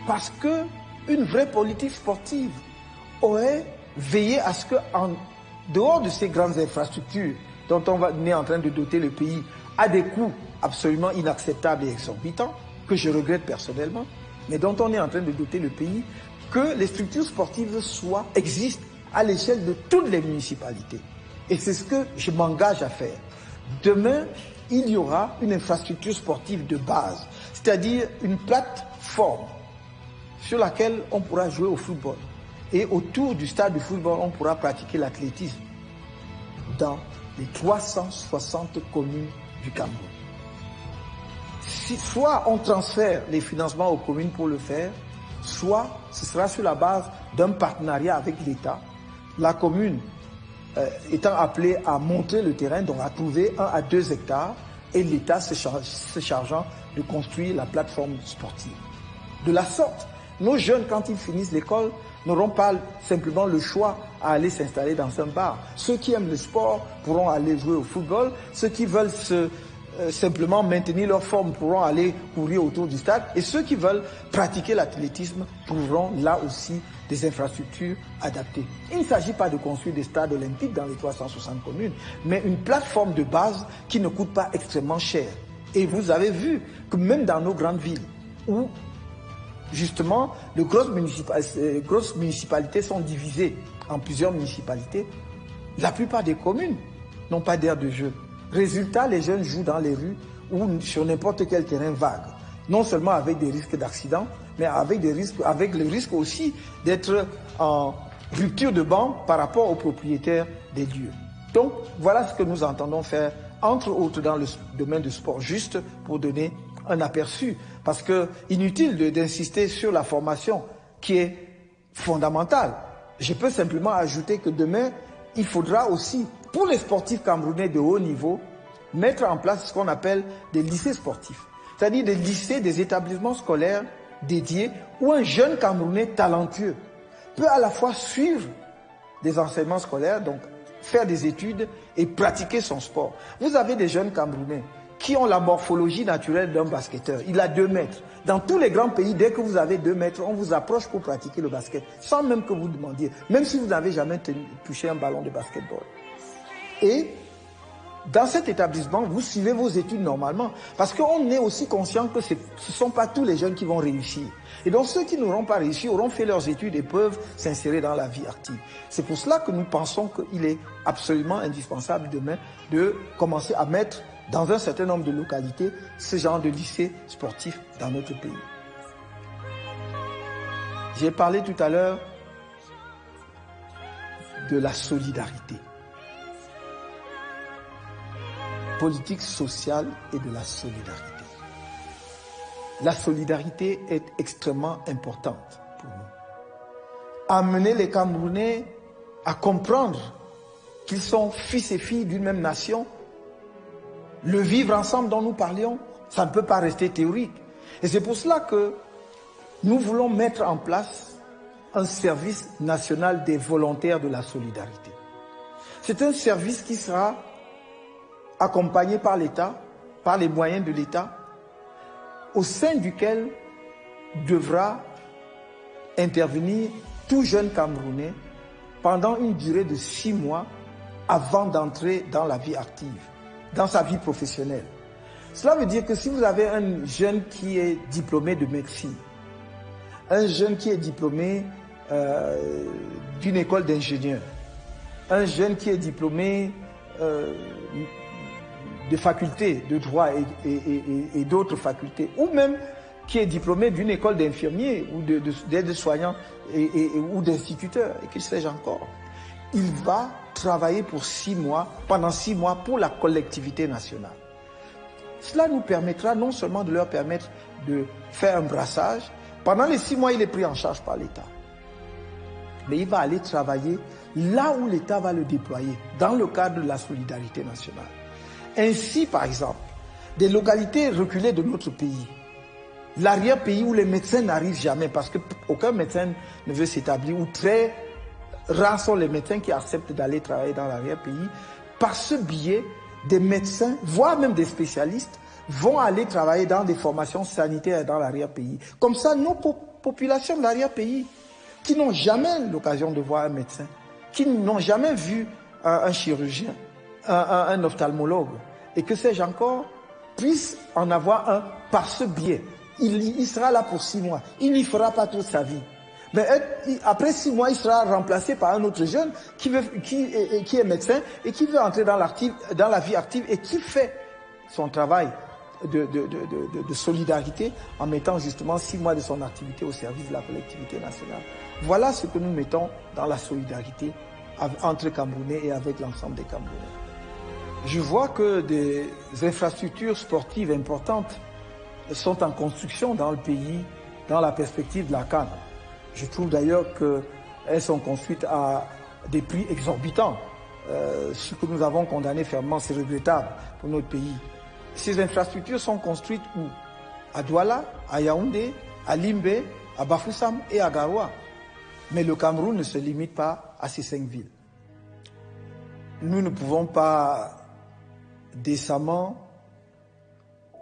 Parce que une vraie politique sportive aurait veillé à ce qu'en dehors de ces grandes infrastructures dont on est en train de doter le pays à des coûts absolument inacceptables et exorbitants, que je regrette personnellement, mais dont on est en train de doter le pays, que les structures sportives existent à l'échelle de toutes les municipalités. Et c'est ce que je m'engage à faire. Demain, il y aura une infrastructure sportive de base, c'est-à-dire une plateforme sur laquelle on pourra jouer au football. Et autour du stade de football, on pourra pratiquer l'athlétisme dans les 360 communes du Cameroun. Soit on transfère les financements aux communes pour le faire, soit ce sera sur la base d'un partenariat avec l'État, la commune étant appelée à monter le terrain, donc à trouver 1 à 2 hectares, et l'État se chargeant de construire la plateforme sportive. De la sorte, nos jeunes, quand ils finissent l'école, n'auront pas simplement le choix à aller s'installer dans un bar. Ceux qui aiment le sport pourront aller jouer au football, ceux qui veulent simplement maintenir leur forme pourront aller courir autour du stade, et ceux qui veulent pratiquer l'athlétisme trouveront là aussi des infrastructures adaptées. Il ne s'agit pas de construire des stades olympiques dans les 360 communes, mais une plateforme de base qui ne coûte pas extrêmement cher. Et vous avez vu que même dans nos grandes villes, où justement les grosses municipalités sont divisées en plusieurs municipalités, la plupart des communes n'ont pas d'aire de jeu. Résultat, les jeunes jouent dans les rues ou sur n'importe quel terrain vague. Non seulement avec des risques d'accident, mais avec le risque aussi d'être en rupture de banc par rapport aux propriétaires des lieux. Donc, voilà ce que nous entendons faire, entre autres dans le domaine du sport, juste pour donner un aperçu. Parce que inutile d'insister sur la formation qui est fondamentale. Je peux simplement ajouter que demain, il faudra aussi, pour les sportifs camerounais de haut niveau, mettre en place ce qu'on appelle des lycées sportifs. C'est-à-dire des lycées, des établissements scolaires dédiés où un jeune Camerounais talentueux peut à la fois suivre des enseignements scolaires, donc faire des études et pratiquer son sport. Vous avez des jeunes Camerounais qui ont la morphologie naturelle d'un basketteur. Il a 2 mètres. Dans tous les grands pays, dès que vous avez 2 mètres, on vous approche pour pratiquer le basket, sans même que vous demandiez, même si vous n'avez jamais touché un ballon de basketball. Et dans cet établissement, vous suivez vos études normalement, parce qu'on est aussi conscient que ce ne sont pas tous les jeunes qui vont réussir. Et donc ceux qui n'auront pas réussi auront fait leurs études et peuvent s'insérer dans la vie active. C'est pour cela que nous pensons qu'il est absolument indispensable demain de commencer à mettre dans un certain nombre de localités ce genre de lycées sportifs dans notre pays. J'ai parlé tout à l'heure de la solidarité. Politique sociale et de la solidarité. La solidarité est extrêmement importante pour nous. Amener les Camerounais à comprendre qu'ils sont fils et filles d'une même nation, le vivre ensemble dont nous parlions, ça ne peut pas rester théorique. Et c'est pour cela que nous voulons mettre en place un service national des volontaires de la solidarité. C'est un service qui sera accompagné par l'État, par les moyens de l'État, au sein duquel devra intervenir tout jeune Camerounais pendant une durée de 6 mois avant d'entrer dans la vie active, dans sa vie professionnelle. Cela veut dire que si vous avez un jeune qui est diplômé de médecine, un jeune qui est diplômé d'une école d'ingénieur, un jeune qui est diplômé de facultés de droit et d'autres facultés, ou même qui est diplômé d'une école d'infirmiers ou d'aide-soignants ou d'instituteurs, et qu'il sais-je encore, il va travailler pour 6 mois, pendant 6 mois pour la collectivité nationale. Cela nous permettra non seulement de leur permettre de faire un brassage, pendant les 6 mois il est pris en charge par l'État, mais il va aller travailler là où l'État va le déployer, dans le cadre de la solidarité nationale. Ainsi, par exemple, des localités reculées de notre pays, l'arrière-pays où les médecins n'arrivent jamais, parce qu'aucun médecin ne veut s'établir, ou très rares sont les médecins qui acceptent d'aller travailler dans l'arrière-pays, par ce biais, des médecins, voire même des spécialistes, vont aller travailler dans des formations sanitaires dans l'arrière-pays. Comme ça, nos populations de l'arrière-pays, qui n'ont jamais l'occasion de voir un médecin, qui n'ont jamais vu un chirurgien, un ophtalmologue, et que sais-je encore, puissent en avoir un par ce biais. Il sera là pour 6 mois. Il n'y fera pas toute sa vie. Mais après 6 mois, il sera remplacé par un autre jeune qui est médecin et qui veut entrer dans la vie active et qui fait son travail de solidarité en mettant justement 6 mois de son activité au service de la collectivité nationale. Voilà ce que nous mettons dans la solidarité entre Camerounais et avec l'ensemble des Camerounais. Je vois que des infrastructures sportives importantes sont en construction dans le pays, dans la perspective de la CAN. Je trouve d'ailleurs qu'elles sont construites à des prix exorbitants. Ce que nous avons condamné fermement, c'est regrettable pour notre pays. Ces infrastructures sont construites où? À Douala, à Yaoundé, à Limbe, à Bafoussam et à Garoua. Mais le Cameroun ne se limite pas à ces 5 villes. Nous ne pouvons pas décemment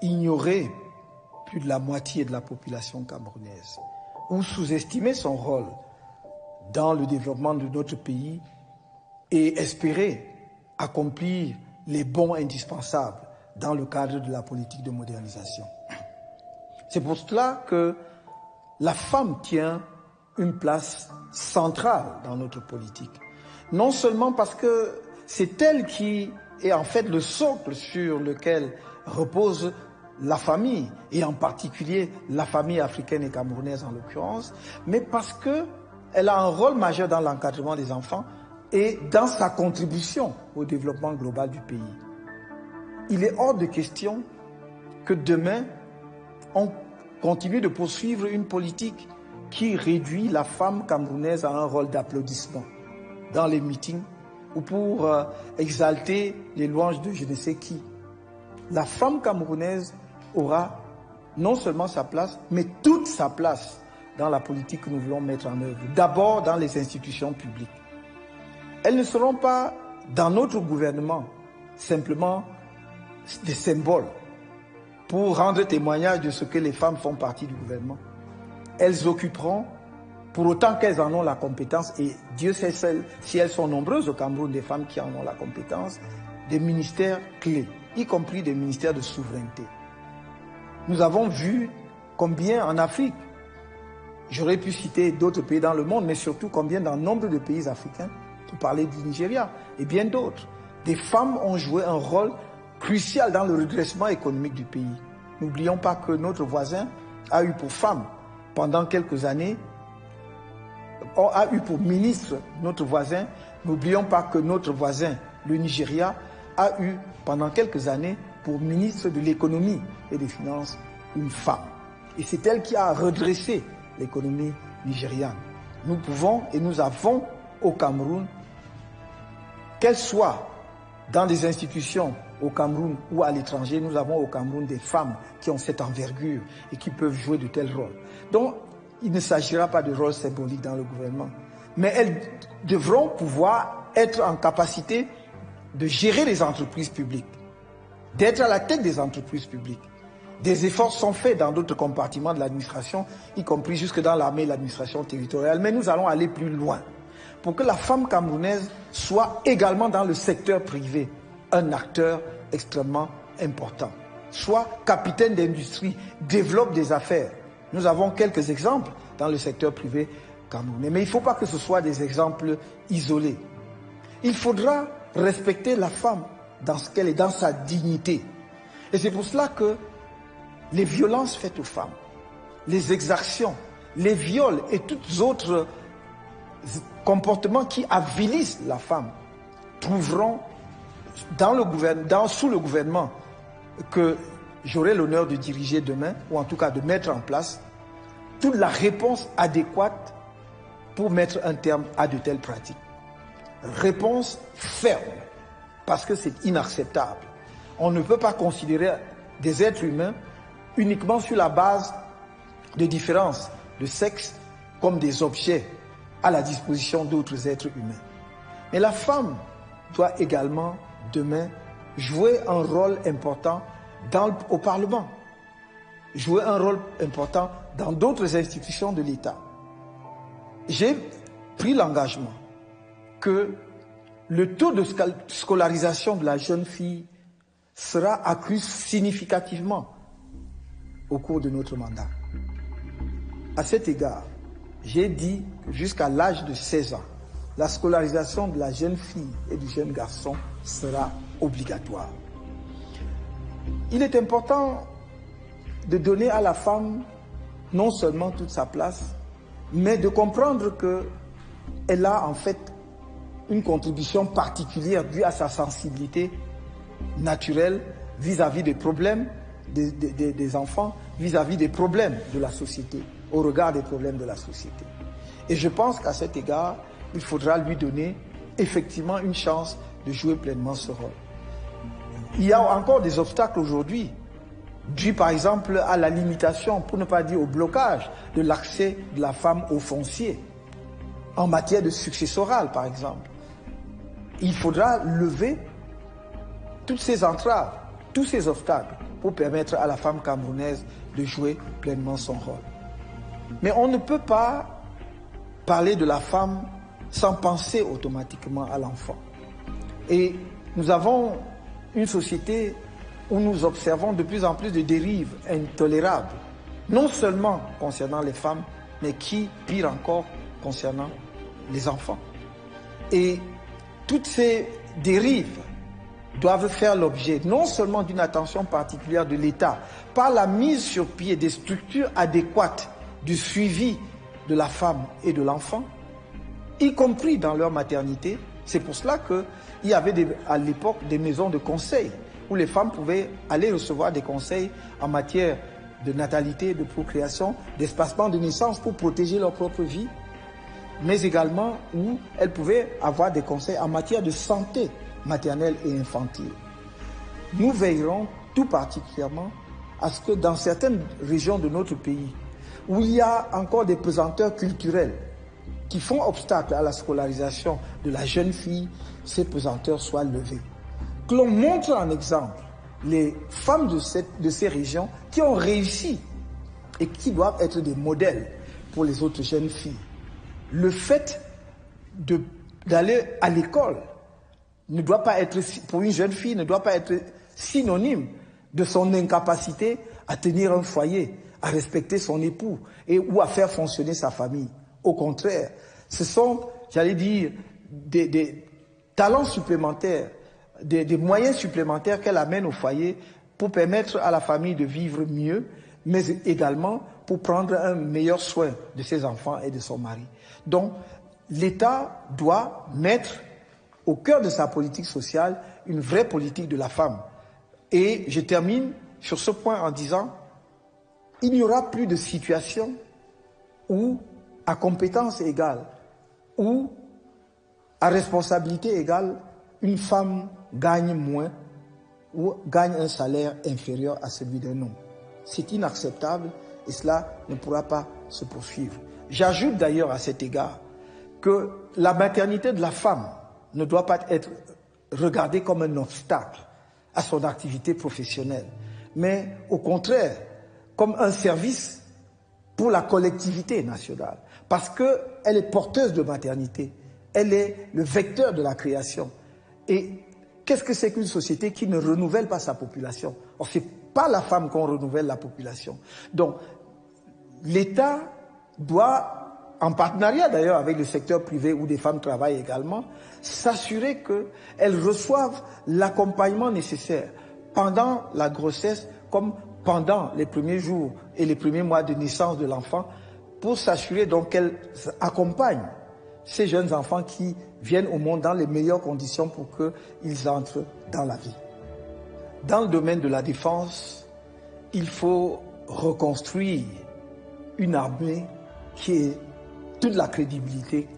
ignorer plus de la moitié de la population camerounaise ou sous-estimer son rôle dans le développement de notre pays et espérer accomplir les bons indispensables dans le cadre de la politique de modernisation. C'est pour cela que la femme tient une place centrale dans notre politique. Non seulement parce que c'est elle qui est en fait le socle sur lequel repose la famille, et en particulier la famille africaine et camerounaise en l'occurrence, mais parce qu'elle a un rôle majeur dans l'encadrement des enfants et dans sa contribution au développement global du pays. Il est hors de question que demain, on continue de poursuivre une politique qui réduit la femme camerounaise à un rôle d'applaudissement dans les meetings ou pour exalter les louanges de je ne sais qui. La femme camerounaise aura non seulement sa place, mais toute sa place dans la politique que nous voulons mettre en œuvre. D'abord dans les institutions publiques. Elles ne seront pas dans notre gouvernement simplement des symboles pour rendre témoignage de ce que les femmes font partie du gouvernement. Elles occuperont, pour autant qu'elles en ont la compétence, et Dieu sait si elles sont nombreuses au Cameroun, des femmes qui en ont la compétence, des ministères clés, y compris des ministères de souveraineté. Nous avons vu combien en Afrique, j'aurais pu citer d'autres pays dans le monde, mais surtout combien dans nombre de pays africains, pour parler du Nigeria et bien d'autres, des femmes ont joué un rôle crucial dans le redressement économique du pays. N'oublions pas que notre voisin a eu pour femme, pendant quelques années, a eu pour ministre notre voisin. N'oublions pas que notre voisin, le Nigeria, a eu pendant quelques années pour ministre de l'économie et des finances une femme. Et c'est elle qui a redressé l'économie nigériane. Nous pouvons et nous avons au Cameroun, qu'elle soit dans des institutions au Cameroun ou à l'étranger, nous avons au Cameroun des femmes qui ont cette envergure et qui peuvent jouer de tels rôles. Donc, il ne s'agira pas de rôle symbolique dans le gouvernement, mais elles devront pouvoir être en capacité de gérer les entreprises publiques, d'être à la tête des entreprises publiques. Des efforts sont faits dans d'autres compartiments de l'administration, y compris jusque dans l'armée et l'administration territoriale, mais nous allons aller plus loin pour que la femme camerounaise soit également dans le secteur privé un acteur extrêmement important, soit capitaine d'industrie, développe des affaires. Nous avons quelques exemples dans le secteur privé camerounais, mais il ne faut pas que ce soit des exemples isolés. Il faudra respecter la femme dans ce qu'elle est, dans sa dignité. Et c'est pour cela que les violences faites aux femmes, les exactions, les viols et tous autres comportements qui avilissent la femme trouveront sous le gouvernement que j'aurai l'honneur de diriger demain, ou en tout cas de mettre en place, toute la réponse adéquate pour mettre un terme à de telles pratiques. Réponse ferme, parce que c'est inacceptable. On ne peut pas considérer des êtres humains uniquement sur la base de différences de sexe comme des objets à la disposition d'autres êtres humains. Mais la femme doit également demain jouer un rôle important au Parlement, jouer un rôle important dans d'autres institutions de l'État. J'ai pris l'engagement que le taux de scolarisation de la jeune fille sera accru significativement au cours de notre mandat. À cet égard, j'ai dit que jusqu'à l'âge de 16 ans, la scolarisation de la jeune fille et du jeune garçon sera obligatoire. Il est important de donner à la femme non seulement toute sa place, mais de comprendre qu'elle a en fait une contribution particulière due à sa sensibilité naturelle vis-à-vis des problèmes des enfants, vis-à-vis des problèmes de la société, au regard des problèmes de la société. Et je pense qu'à cet égard, il faudra lui donner effectivement une chance de jouer pleinement ce rôle. Il y a encore des obstacles aujourd'hui, dus par exemple à la limitation, pour ne pas dire au blocage, de l'accès de la femme au foncier, en matière de successoral par exemple. Il faudra lever toutes ces entraves, tous ces obstacles, pour permettre à la femme camerounaise de jouer pleinement son rôle. Mais on ne peut pas parler de la femme sans penser automatiquement à l'enfant. Et nous avons une société où nous observons de plus en plus de dérives intolérables, non seulement concernant les femmes, mais qui, pire encore, concernant les enfants. Et toutes ces dérives doivent faire l'objet non seulement d'une attention particulière de l'État, par la mise sur pied des structures adéquates du suivi de la femme et de l'enfant, y compris dans leur maternité. C'est pour cela qu'il y avait à l'époque des maisons de conseil où les femmes pouvaient aller recevoir des conseils en matière de natalité, de procréation, d'espacement de naissance pour protéger leur propre vie, mais également où elles pouvaient avoir des conseils en matière de santé maternelle et infantile. Nous veillerons tout particulièrement à ce que dans certaines régions de notre pays, où il y a encore des pesanteurs culturelles qui font obstacle à la scolarisation de la jeune fille, ces pesanteurs soient levés. Que l'on montre en exemple les femmes de ces régions qui ont réussi et qui doivent être des modèles pour les autres jeunes filles. Le fait d'aller à l'école ne doit pas être, pour une jeune fille, ne doit pas être synonyme de son incapacité à tenir un foyer, à respecter son époux ou à faire fonctionner sa famille. Au contraire, ce sont, j'allais dire, des talents supplémentaires, des moyens supplémentaires qu'elle amène au foyer pour permettre à la famille de vivre mieux, mais également pour prendre un meilleur soin de ses enfants et de son mari. Donc, l'État doit mettre au cœur de sa politique sociale une vraie politique de la femme. Et je termine sur ce point en disant, il n'y aura plus de situation où, à compétence égale, ou à responsabilité égale, une femme gagne moins ou gagne un salaire inférieur à celui d'un homme. C'est inacceptable et cela ne pourra pas se poursuivre. J'ajoute d'ailleurs à cet égard que la maternité de la femme ne doit pas être regardée comme un obstacle à son activité professionnelle, mais au contraire, comme un service pour la collectivité nationale, parce qu'elle est porteuse de maternité, elle est le vecteur de la création. Et qu'est-ce que c'est qu'une société qui ne renouvelle pas sa population? Or, ce n'est pas la femme qu'on renouvelle la population. Donc, l'État doit, en partenariat d'ailleurs avec le secteur privé où des femmes travaillent également, s'assurer qu'elles reçoivent l'accompagnement nécessaire pendant la grossesse comme pendant les premiers jours et les premiers mois de naissance de l'enfant, pour s'assurer donc qu'elles accompagnent ces jeunes enfants qui viennent au monde dans les meilleures conditions pour qu'ils entrent dans la vie. Dans le domaine de la défense, il faut reconstruire une armée qui ait toute la crédibilité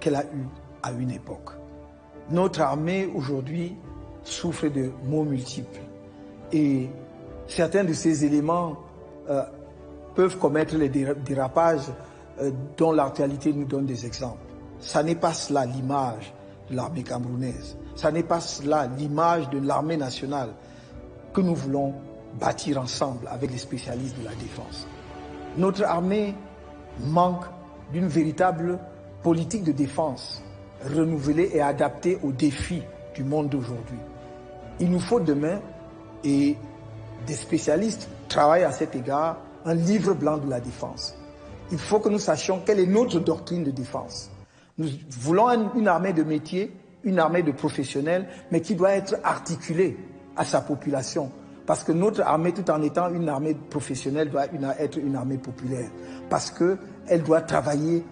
qu'elle a eue à une époque. Notre armée aujourd'hui souffre de maux multiples et certains de ces éléments peuvent commettre les dérapages dont l'actualité nous donne des exemples. Ça n'est pas cela l'image de l'armée camerounaise. Ça n'est pas cela l'image de l'armée nationale que nous voulons bâtir ensemble avec les spécialistes de la défense. Notre armée manque d'une véritable politique de défense renouvelée et adaptée aux défis du monde d'aujourd'hui. Il nous faut demain, et des spécialistes travaillent à cet égard, un livre blanc de la défense. Il faut que nous sachions quelle est notre doctrine de défense. Nous voulons une armée de métier, une armée de professionnels, mais qui doit être articulée à sa population. Parce que notre armée, tout en étant une armée professionnelle, doit être une armée populaire. Parce qu'elle doit travailler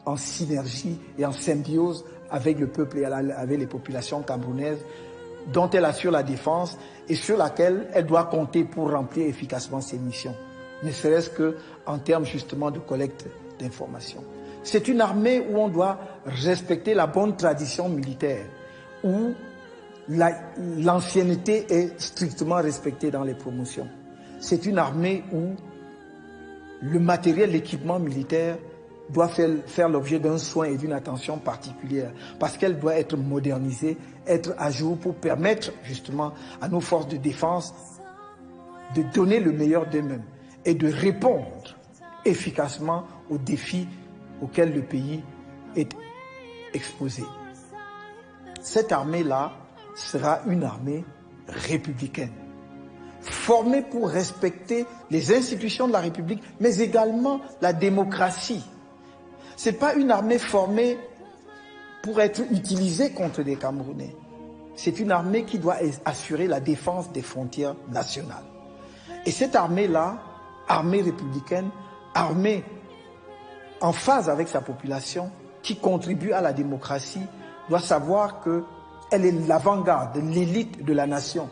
en synergie et en symbiose avec le peuple et avec les populations camerounaises, dont elle assure la défense et sur laquelle elle doit compter pour remplir efficacement ses missions, ne serait-ce qu'en termes justement de collecte d'informations. C'est une armée où on doit respecter la bonne tradition militaire, où l'ancienneté est strictement respectée dans les promotions. C'est une armée où le matériel, l'équipement militaire doit faire l'objet d'un soin et d'une attention particulière, parce qu'elle doit être modernisée, être à jour pour permettre justement à nos forces de défense de donner le meilleur d'eux-mêmes et de répondre efficacement aux défis auxquels le pays est exposé. Cette armée-là sera une armée républicaine, formée pour respecter les institutions de la République, mais également la démocratie. Ce n'est pas une armée formée pour être utilisée contre des Camerounais. C'est une armée qui doit assurer la défense des frontières nationales. Et cette armée-là, armée républicaine, armée en phase avec sa population, qui contribue à la démocratie, doit savoir qu'elle est l'avant-garde, l'élite de la nation.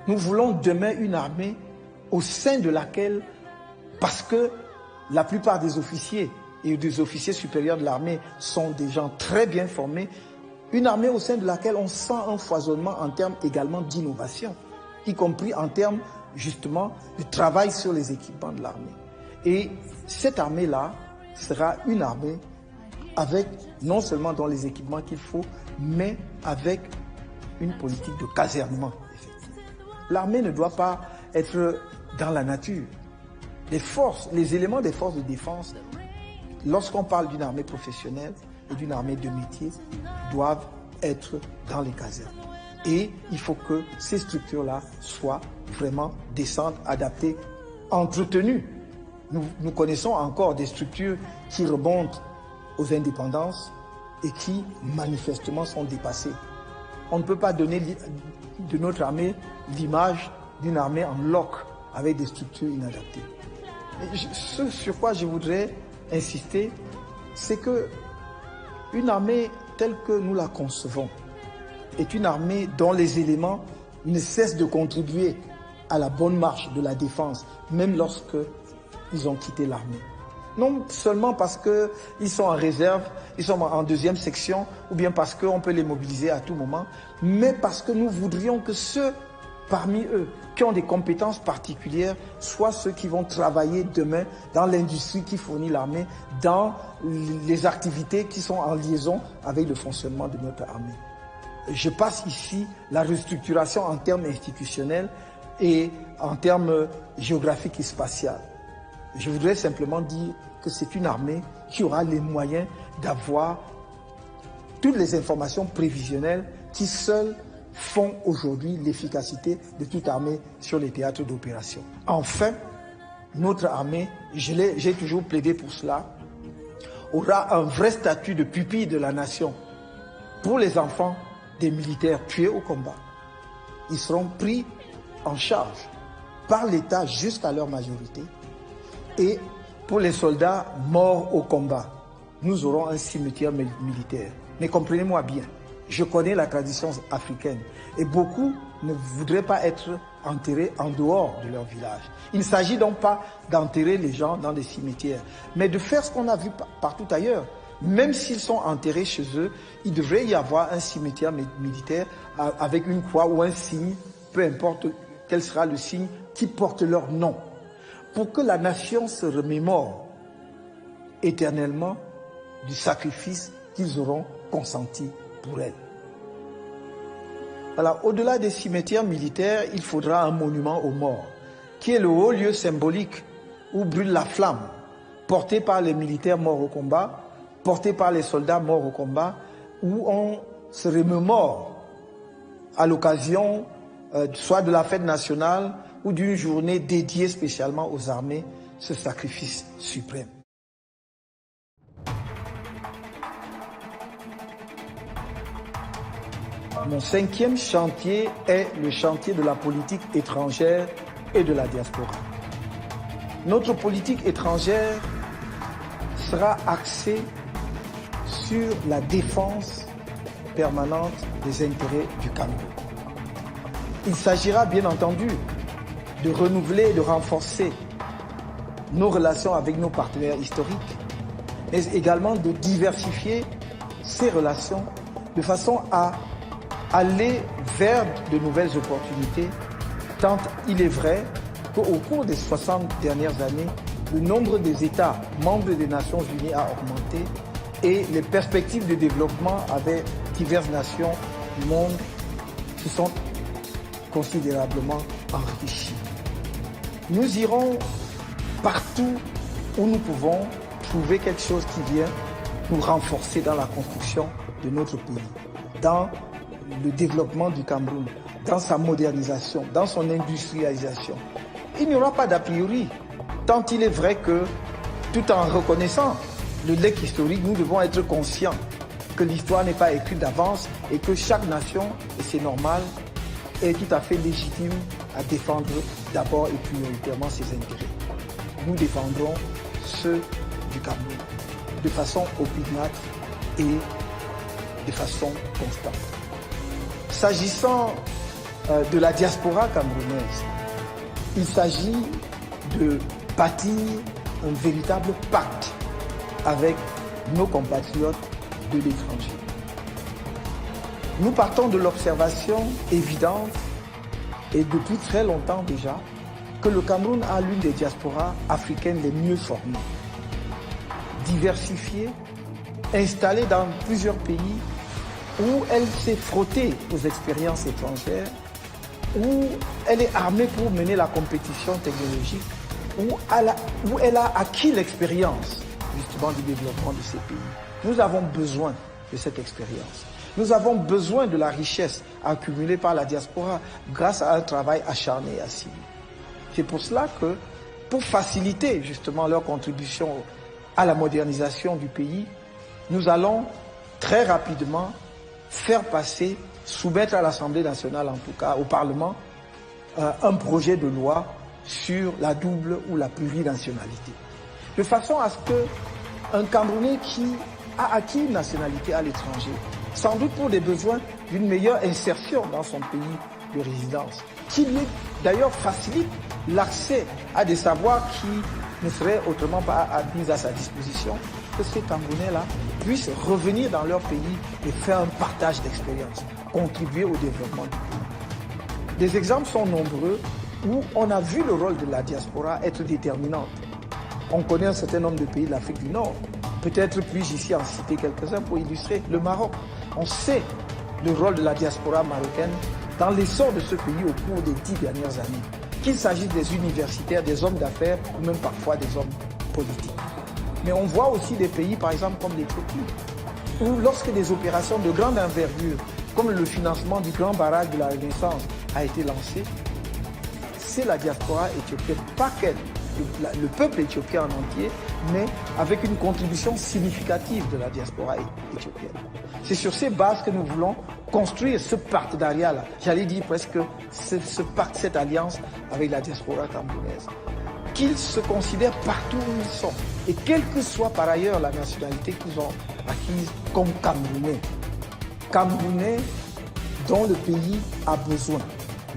Nous voulons demain une armée au sein de laquelle, parce que la plupart des officiers et des officiers supérieurs de l'armée sont des gens très bien formés, une armée au sein de laquelle on sent un foisonnement en termes également d'innovation, y compris en termes justement de travail sur les équipements de l'armée. Et cette armée-là sera une armée avec non seulement dans les équipements qu'il faut, mais avec une politique de casernement effective. L'armée ne doit pas être dans la nature. Les éléments des forces de défense, lorsqu'on parle d'une armée professionnelle et d'une armée de métier, doivent être dans les casernes. Et il faut que ces structures-là soient vraiment décentes, adaptées, entretenues. Nous connaissons encore des structures qui remontent aux indépendances et qui manifestement sont dépassées. On ne peut pas donner de notre armée l'image d'une armée en loc avec des structures inadaptées. Ce sur quoi je voudrais insister, c'est que une armée telle que nous la concevons est une armée dont les éléments ne cessent de contribuer à la bonne marche de la défense, même lorsque ils ont quitté l'armée. Non seulement parce qu'ils sont en réserve, ils sont en deuxième section, ou bien parce qu'on peut les mobiliser à tout moment, mais parce que nous voudrions que ceux parmi eux qui ont des compétences particulières soient ceux qui vont travailler demain dans l'industrie qui fournit l'armée, dans les activités qui sont en liaison avec le fonctionnement de notre armée. Je passe ici la restructuration en termes institutionnels et en termes géographiques et spatiaux. Je voudrais simplement dire que c'est une armée qui aura les moyens d'avoir toutes les informations prévisionnelles qui seules font aujourd'hui l'efficacité de toute armée sur les théâtres d'opération. Enfin, notre armée, j'ai toujours plaidé pour cela, aura un vrai statut de pupille de la nation pour les enfants des militaires tués au combat. Ils seront pris en charge par l'État jusqu'à leur majorité. Et pour les soldats morts au combat, nous aurons un cimetière militaire. Mais comprenez-moi bien, je connais la tradition africaine et beaucoup ne voudraient pas être enterrés en dehors de leur village. Il ne s'agit donc pas d'enterrer les gens dans des cimetières, mais de faire ce qu'on a vu partout ailleurs. Même s'ils sont enterrés chez eux, il devrait y avoir un cimetière militaire avec une croix ou un signe, peu importe quel sera le signe, qui porte leur nom, pour que la nation se remémore éternellement du sacrifice qu'ils auront consenti pour elle. Voilà, au-delà des cimetières militaires, il faudra un monument aux morts, qui est le haut lieu symbolique où brûle la flamme, portée par les militaires morts au combat, portée par les soldats morts au combat, où on se remémore à l'occasion soit de la fête nationale ou d'une journée dédiée spécialement aux armées, ce sacrifice suprême. Mon 5e chantier est le chantier de la politique étrangère et de la diaspora. Notre politique étrangère sera axée sur la défense permanente des intérêts du Cameroun. Il s'agira bien entendu de renouveler et de renforcer nos relations avec nos partenaires historiques, mais également de diversifier ces relations de façon à aller vers de nouvelles opportunités, tant il est vrai qu'au cours des 60 dernières années, le nombre des États membres des Nations Unies a augmenté et les perspectives de développement avec diverses nations du monde se sont considérablement enrichies. Nous irons partout où nous pouvons trouver quelque chose qui vient nous renforcer dans la construction de notre pays, dans le développement du Cameroun, dans sa modernisation, dans son industrialisation. Il n'y aura pas d'a priori, tant il est vrai que, tout en reconnaissant le legs historique, nous devons être conscients que l'histoire n'est pas écrite d'avance et que chaque nation, et c'est normal, est tout à fait légitime à défendre d'abord et prioritairement ses intérêts. Nous défendrons ceux du Cameroun de façon opiniâtre et de façon constante. S'agissant de la diaspora camerounaise, il s'agit de bâtir un véritable pacte avec nos compatriotes de l'étranger. Nous partons de l'observation évidente, et depuis très longtemps déjà, que le Cameroun a l'une des diasporas africaines les mieux formées, diversifiée, installée dans plusieurs pays, où elle s'est frottée aux expériences étrangères, où elle est armée pour mener la compétition technologique, où elle a acquis l'expérience justement du développement de ces pays. Nous avons besoin de cette expérience. Nous avons besoin de la richesse accumulée par la diaspora grâce à un travail acharné et assidu. C'est pour cela que, pour faciliter justement leur contribution à la modernisation du pays, nous allons très rapidement faire passer, soumettre à l'Assemblée nationale en tout cas, au Parlement, un projet de loi sur la double ou la plurinationalité. De façon à ce qu'un Camerounais qui a acquis une nationalité à l'étranger, sans doute pour des besoins d'une meilleure insertion dans son pays de résidence, qui lui d'ailleurs facilite l'accès à des savoirs qui ne seraient autrement pas mis à sa disposition, que ces Camerounais-là puissent revenir dans leur pays et faire un partage d'expérience, contribuer au développement du pays. Des exemples sont nombreux où on a vu le rôle de la diaspora être déterminante. On connaît un certain nombre de pays de l'Afrique du Nord. Peut-être puis-je ici en citer quelques-uns pour illustrer le Maroc. On sait le rôle de la diaspora marocaine dans l'essor de ce pays au cours des 10 dernières années. Qu'il s'agisse des universitaires, des hommes d'affaires ou même parfois des hommes politiques. Mais on voit aussi des pays, par exemple, comme l'Éthiopie, où lorsque des opérations de grande envergure, comme le financement du grand barrage de la Renaissance a été lancé, c'est la diaspora éthiopienne, pas qu'elle, le peuple éthiopien en entier, mais avec une contribution significative de la diaspora éthiopienne. C'est sur ces bases que nous voulons construire ce partenariat-là, j'allais dire presque ce pacte, cette alliance avec la diaspora camerounaise. Qu'ils se considèrent partout où ils sont, et quelle que soit par ailleurs la nationalité qu'ils ont acquise comme Camerounais. Camerounais dont le pays a besoin.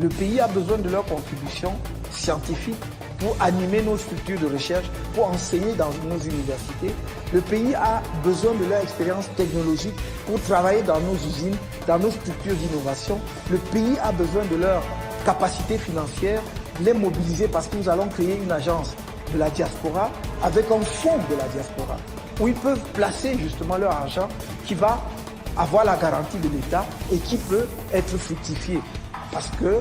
Le pays a besoin de leur contribution scientifique pour animer nos structures de recherche, pour enseigner dans nos universités. Le pays a besoin de leur expérience technologique pour travailler dans nos usines, dans nos structures d'innovation. Le pays a besoin de leur capacité financière, les mobiliser parce que nous allons créer une agence de la diaspora avec un fonds de la diaspora où ils peuvent placer justement leur argent qui va avoir la garantie de l'État et qui peut être fructifié. Parce que,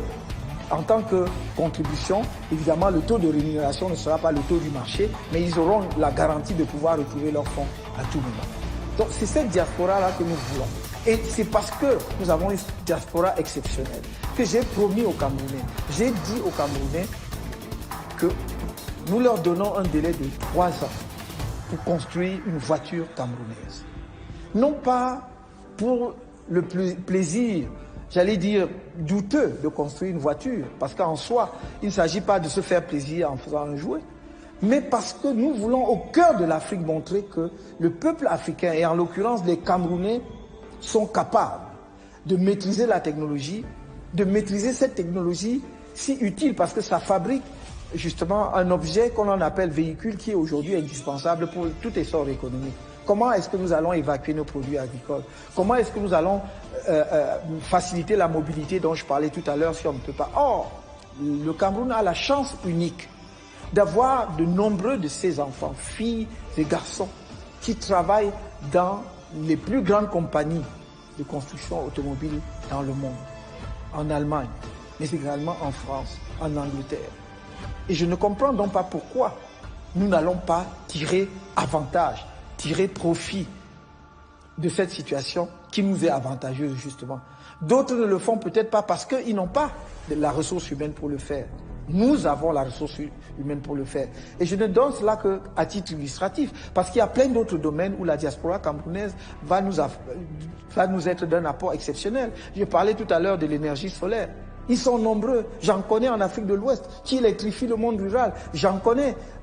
en tant que contribution, évidemment, le taux de rémunération ne sera pas le taux du marché, mais ils auront la garantie de pouvoir retrouver leurs fonds à tout moment. Donc, c'est cette diaspora-là que nous voulons. Et c'est parce que nous avons une diaspora exceptionnelle que j'ai promis aux Camerounais, j'ai dit aux Camerounais que nous leur donnons un délai de 3 ans pour construire une voiture camerounaise. Non pas pour le plaisir, j'allais dire, douteux de construire une voiture, parce qu'en soi, il ne s'agit pas de se faire plaisir en faisant un jouet, mais parce que nous voulons au cœur de l'Afrique montrer que le peuple africain, et en l'occurrence les Camerounais, sont capables de maîtriser la technologie, de maîtriser cette technologie si utile, parce que ça fabrique justement un objet qu'on en appelle véhicule qui est aujourd'hui indispensable pour tout essor économique. Comment est-ce que nous allons évacuer nos produits agricoles? Comment est-ce que nous allons faciliter la mobilité dont je parlais tout à l'heure si on ne peut pas? Or, le Cameroun a la chance unique d'avoir de nombreux de ses enfants, filles et garçons, qui travaillent dans les plus grandes compagnies de construction automobile dans le monde, en Allemagne, mais également en France, en Angleterre. Et je ne comprends donc pas pourquoi nous n'allons pas tirer avantage, tirer profit de cette situation qui nous est avantageuse justement. D'autres ne le font peut-être pas parce qu'ils n'ont pas la ressource humaine pour le faire. Nous avons la ressource humaine pour le faire. Et je ne donne cela qu'à titre illustratif, parce qu'il y a plein d'autres domaines où la diaspora camerounaise va nous être d'un apport exceptionnel. Je parlais tout à l'heure de l'énergie solaire. Ils sont nombreux. J'en connais en Afrique de l'Ouest qui électrifient le monde rural.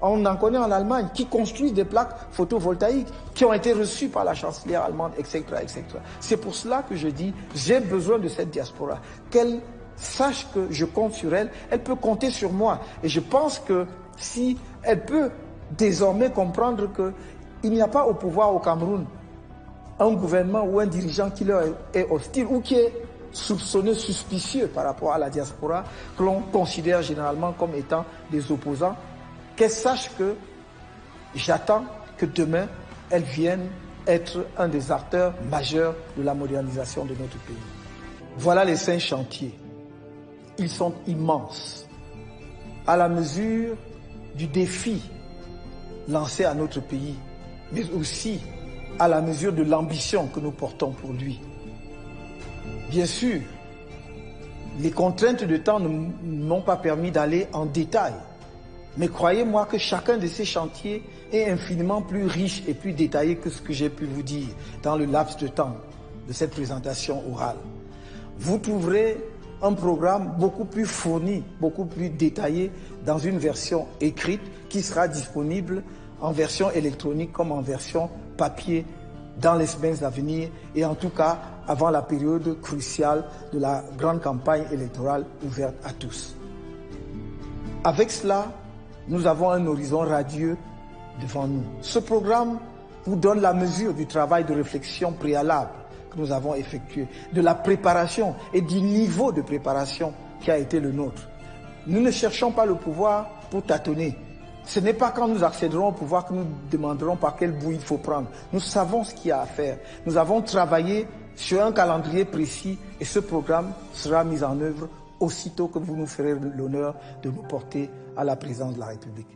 On en connaît en Allemagne qui construisent des plaques photovoltaïques qui ont été reçues par la chancelière allemande, etc., etc. C'est pour cela que je dis, j'ai besoin de cette diaspora. Qu'elle sache que je compte sur elle, elle peut compter sur moi. Et je pense que si elle peut désormais comprendre qu'il n'y a pas au pouvoir au Cameroun un gouvernement ou un dirigeant qui leur est hostile ou qui est soupçonneux, suspicieux par rapport à la diaspora, que l'on considère généralement comme étant des opposants, qu'elle sache que j'attends que demain, elle vienne être un des acteurs majeurs de la modernisation de notre pays. Voilà les 5 chantiers. Ils sont immenses, à la mesure du défi lancé à notre pays, mais aussi à la mesure de l'ambition que nous portons pour lui. Bien sûr, les contraintes de temps ne m'ont pas permis d'aller en détail, mais croyez-moi que chacun de ces chantiers est infiniment plus riche et plus détaillé que ce que j'ai pu vous dire dans le laps de temps de cette présentation orale. Vous trouverez un programme beaucoup plus fourni, beaucoup plus détaillé dans une version écrite qui sera disponible en version électronique comme en version papier dans les semaines à venir et en tout cas avant la période cruciale de la grande campagne électorale ouverte à tous. Avec cela, nous avons un horizon radieux devant nous. Ce programme vous donne la mesure du travail de réflexion préalable que nous avons effectué, de la préparation et du niveau de préparation qui a été le nôtre. Nous ne cherchons pas le pouvoir pour tâtonner. Ce n'est pas quand nous accéderons au pouvoir que nous demanderons par quel bout il faut prendre. Nous savons ce qu'il y a à faire. Nous avons travaillé sur un calendrier précis et ce programme sera mis en œuvre aussitôt que vous nous ferez l'honneur de nous porter à la présidence de la République.